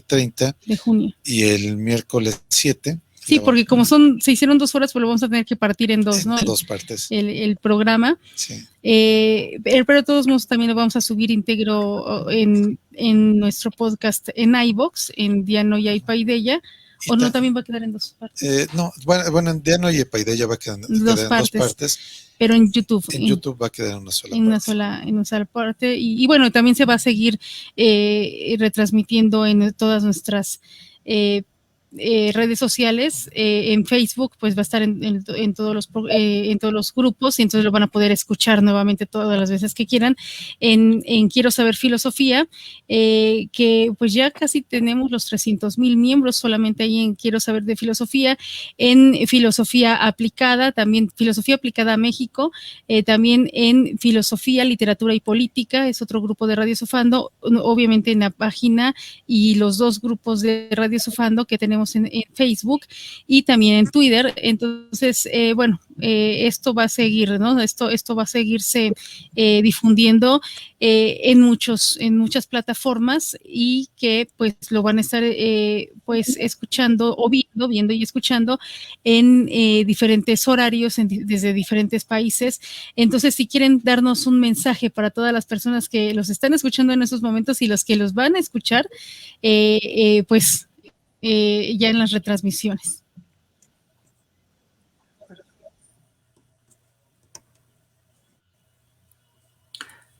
30 de junio y el miércoles 7. Sí, porque como se hicieron 2 horas, pues lo vamos a tener que partir en 2, ¿no? En 2 partes. El programa. Sí. Pero de todos modos también lo vamos a subir íntegro en nuestro podcast en iVoox, en Diano y Paideia. ¿O no también va a quedar en 2 partes? No, bueno, en Diano y Paideia va a quedar en 2 partes. Pero en YouTube. En YouTube va a quedar en una sola parte. En una sola parte. Y bueno, también se va a seguir retransmitiendo en todas nuestras redes sociales. En Facebook pues va a estar en todos los grupos, y entonces lo van a poder escuchar nuevamente todas las veces que quieran en Quiero Saber Filosofía, que pues ya casi tenemos los 300,000 miembros solamente ahí en Quiero Saber de Filosofía. En Filosofía Aplicada, también Filosofía Aplicada a México, también en Filosofía, Literatura y Política, es otro grupo de Radio Sofando, obviamente en la página y los 2 grupos de Radio Sofando que tenemos en Facebook y también en Twitter. Entonces, esto va a seguir, ¿no? Esto va a seguirse difundiendo en muchas plataformas, y que pues lo van a estar pues escuchando o viendo y escuchando en diferentes horarios desde diferentes países. Entonces, si quieren darnos un mensaje para todas las personas que los están escuchando en estos momentos y los que los van a escuchar, pues ya en las retransmisiones.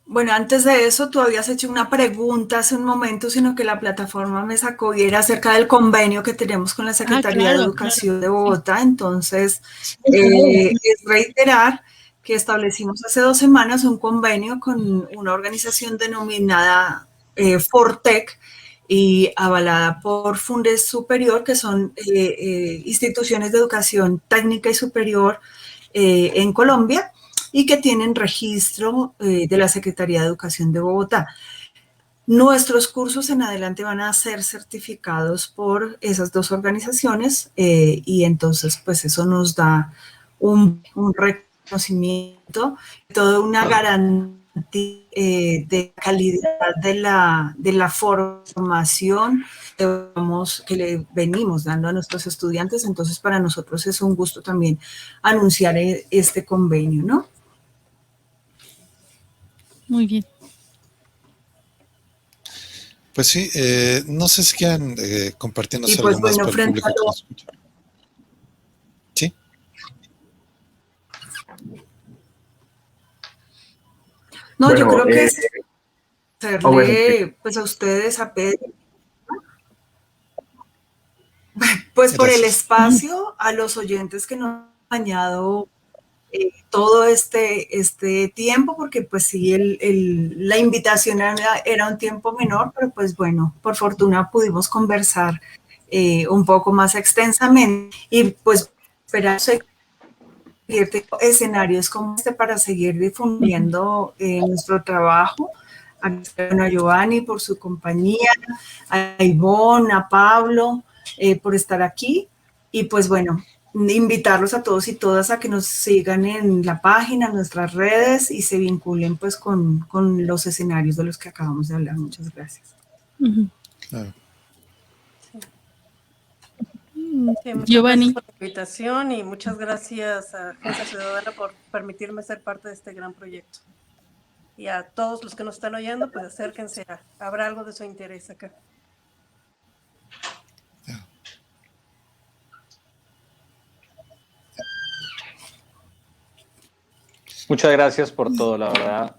Bueno, antes de eso, tú habías hecho una pregunta hace un momento, sino que la plataforma me sacó y era acerca del convenio que tenemos con la Secretaría de Educación de Bogotá. Entonces, es reiterar que establecimos hace 2 semanas un convenio con una organización denominada Fortec, y avalada por Fundes Superior, que son instituciones de educación técnica y superior en Colombia, y que tienen registro de la Secretaría de Educación de Bogotá. Nuestros cursos en adelante van a ser certificados por esas 2 organizaciones, y entonces pues eso nos da un reconocimiento, toda una garantía de calidad de la formación que le venimos dando a nuestros estudiantes. Entonces, para nosotros es un gusto también anunciar este convenio, ¿no? Muy bien. Pues sí, no sé si quieran compartirnos pues, algo más bueno, para el público que nos escucha. ¿Sí? No, bueno, yo creo que es hacerle, bueno, sí. pues a ustedes, a Pedro, pues por el espacio, a los oyentes que nos han acompañado todo este tiempo, porque pues sí, la invitación era un tiempo menor, pero pues bueno, por fortuna pudimos conversar un poco más extensamente y pues esperar seguir escenarios como este para seguir difundiendo nuestro trabajo. A Giovanni por su compañía, a Ivonne, a Pablo por estar aquí y pues bueno, invitarlos a todos y todas a que nos sigan en la página, en nuestras redes y se vinculen pues con los escenarios de los que acabamos de hablar. Muchas gracias. Claro. Sí, muchas Giovanni. gracias por la invitación y muchas gracias a Agencia Ciudadana por permitirme ser parte de este gran proyecto. Y a todos los que nos están oyendo, pues acérquense, habrá algo de su interés acá. Muchas gracias por todo, la verdad.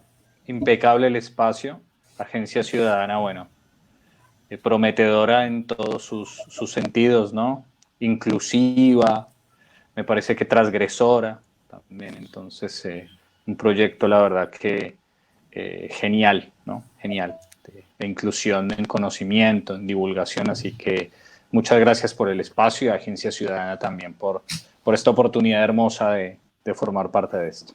Impecable el espacio. Agencia Ciudadana, bueno, prometedora en todos sus sentidos, ¿no? Inclusiva, me parece que transgresora también. Entonces, un proyecto, la verdad, que genial, ¿no? Genial. De inclusión en conocimiento, en divulgación. Así que muchas gracias por el espacio y a Agencia Ciudadana también por esta oportunidad hermosa de formar parte de esto.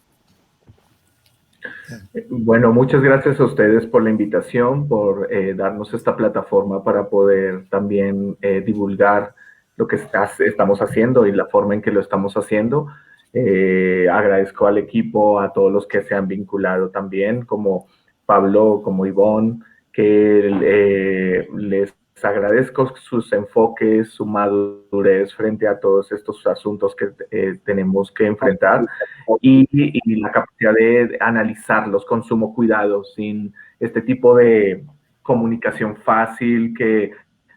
Bueno, muchas gracias a ustedes por la invitación, por darnos esta plataforma para poder también divulgar lo que estamos haciendo y la forma en que lo estamos haciendo. Agradezco al equipo, a todos los que se han vinculado también, como Pablo, como Ivonne, que les agradezco sus enfoques, su madurez frente a todos estos asuntos que tenemos que enfrentar y la capacidad de analizarlos con sumo cuidado, sin este tipo de comunicación fácil que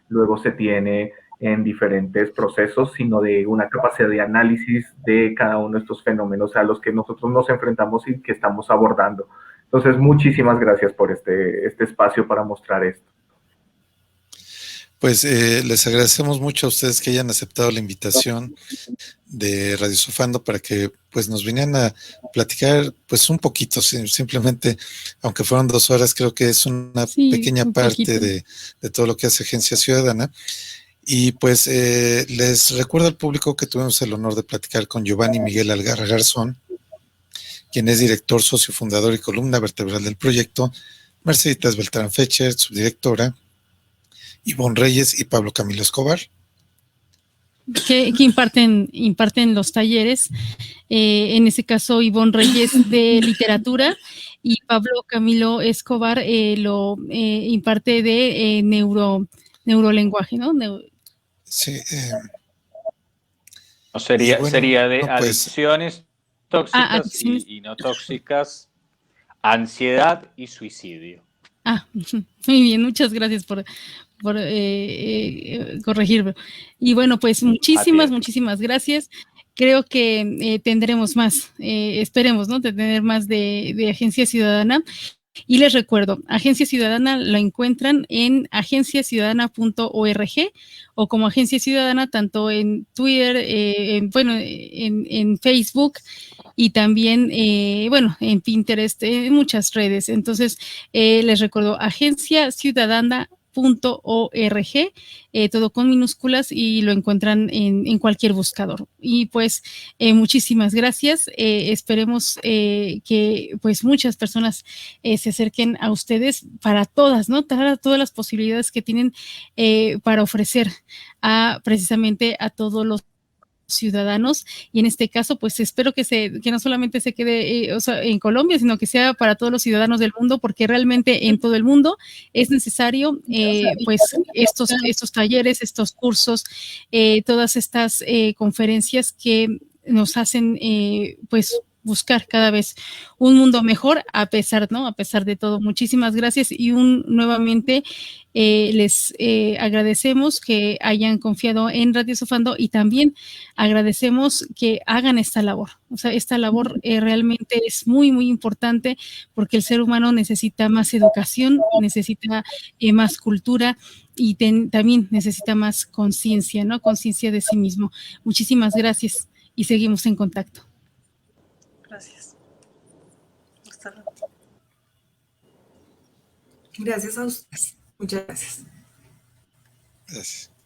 luego se tiene en diferentes procesos, sino de una capacidad de análisis de cada uno de estos fenómenos a los que nosotros nos enfrentamos y que estamos abordando. Entonces, muchísimas gracias por este espacio para mostrar esto. Pues les agradecemos mucho a ustedes que hayan aceptado la invitación de Radiosofando para que pues nos vinieran a platicar pues un poquito, simplemente, aunque fueron 2 horas, creo que es una pequeña parte de todo lo que hace Agencia Ciudadana. Y pues les recuerdo al público que tuvimos el honor de platicar con Giovanni Miguel Algarra Garzón, quien es director, socio fundador y columna vertebral del proyecto, Merceditas Beltrán Fecher, subdirectora, Ivonne Reyes y Pablo Camilo Escobar. Que imparten los talleres. En ese caso, Ivonne Reyes de literatura y Pablo Camilo Escobar lo imparte de neurolenguaje, ¿no? Sí. Sería de adicciones tóxicas y no tóxicas, ansiedad y suicidio. Muy bien, muchas gracias por corregirme. Y bueno, pues muchísimas gracias. Creo que tendremos más, esperemos, ¿no? De tener más de Agencia Ciudadana. Y les recuerdo, Agencia Ciudadana la encuentran en agenciaciudadana.org o como Agencia Ciudadana, tanto en Twitter, en Facebook y también, en Pinterest, en muchas redes. Entonces, les recuerdo, agenciaciudadana.org, todo con minúsculas y lo encuentran en cualquier buscador. Y pues muchísimas gracias. Esperemos que pues muchas personas se acerquen a ustedes para todas, ¿no? Para todas las posibilidades que tienen para ofrecer precisamente a todos los ciudadanos, y en este caso pues espero que no solamente se quede en Colombia, sino que sea para todos los ciudadanos del mundo, porque realmente en todo el mundo es necesario pues estos talleres, estos cursos, todas estas conferencias que nos hacen pues buscar cada vez un mundo mejor a pesar de todo. Muchísimas gracias y nuevamente les agradecemos que hayan confiado en Radio Sofando y también agradecemos que hagan esta labor. O sea, esta labor realmente es muy, muy importante porque el ser humano necesita más educación, necesita más cultura y también necesita más conciencia, ¿no? Conciencia de sí mismo. Muchísimas gracias y seguimos en contacto. Gracias. Hasta luego. Gracias a ustedes. Muchas gracias. Gracias.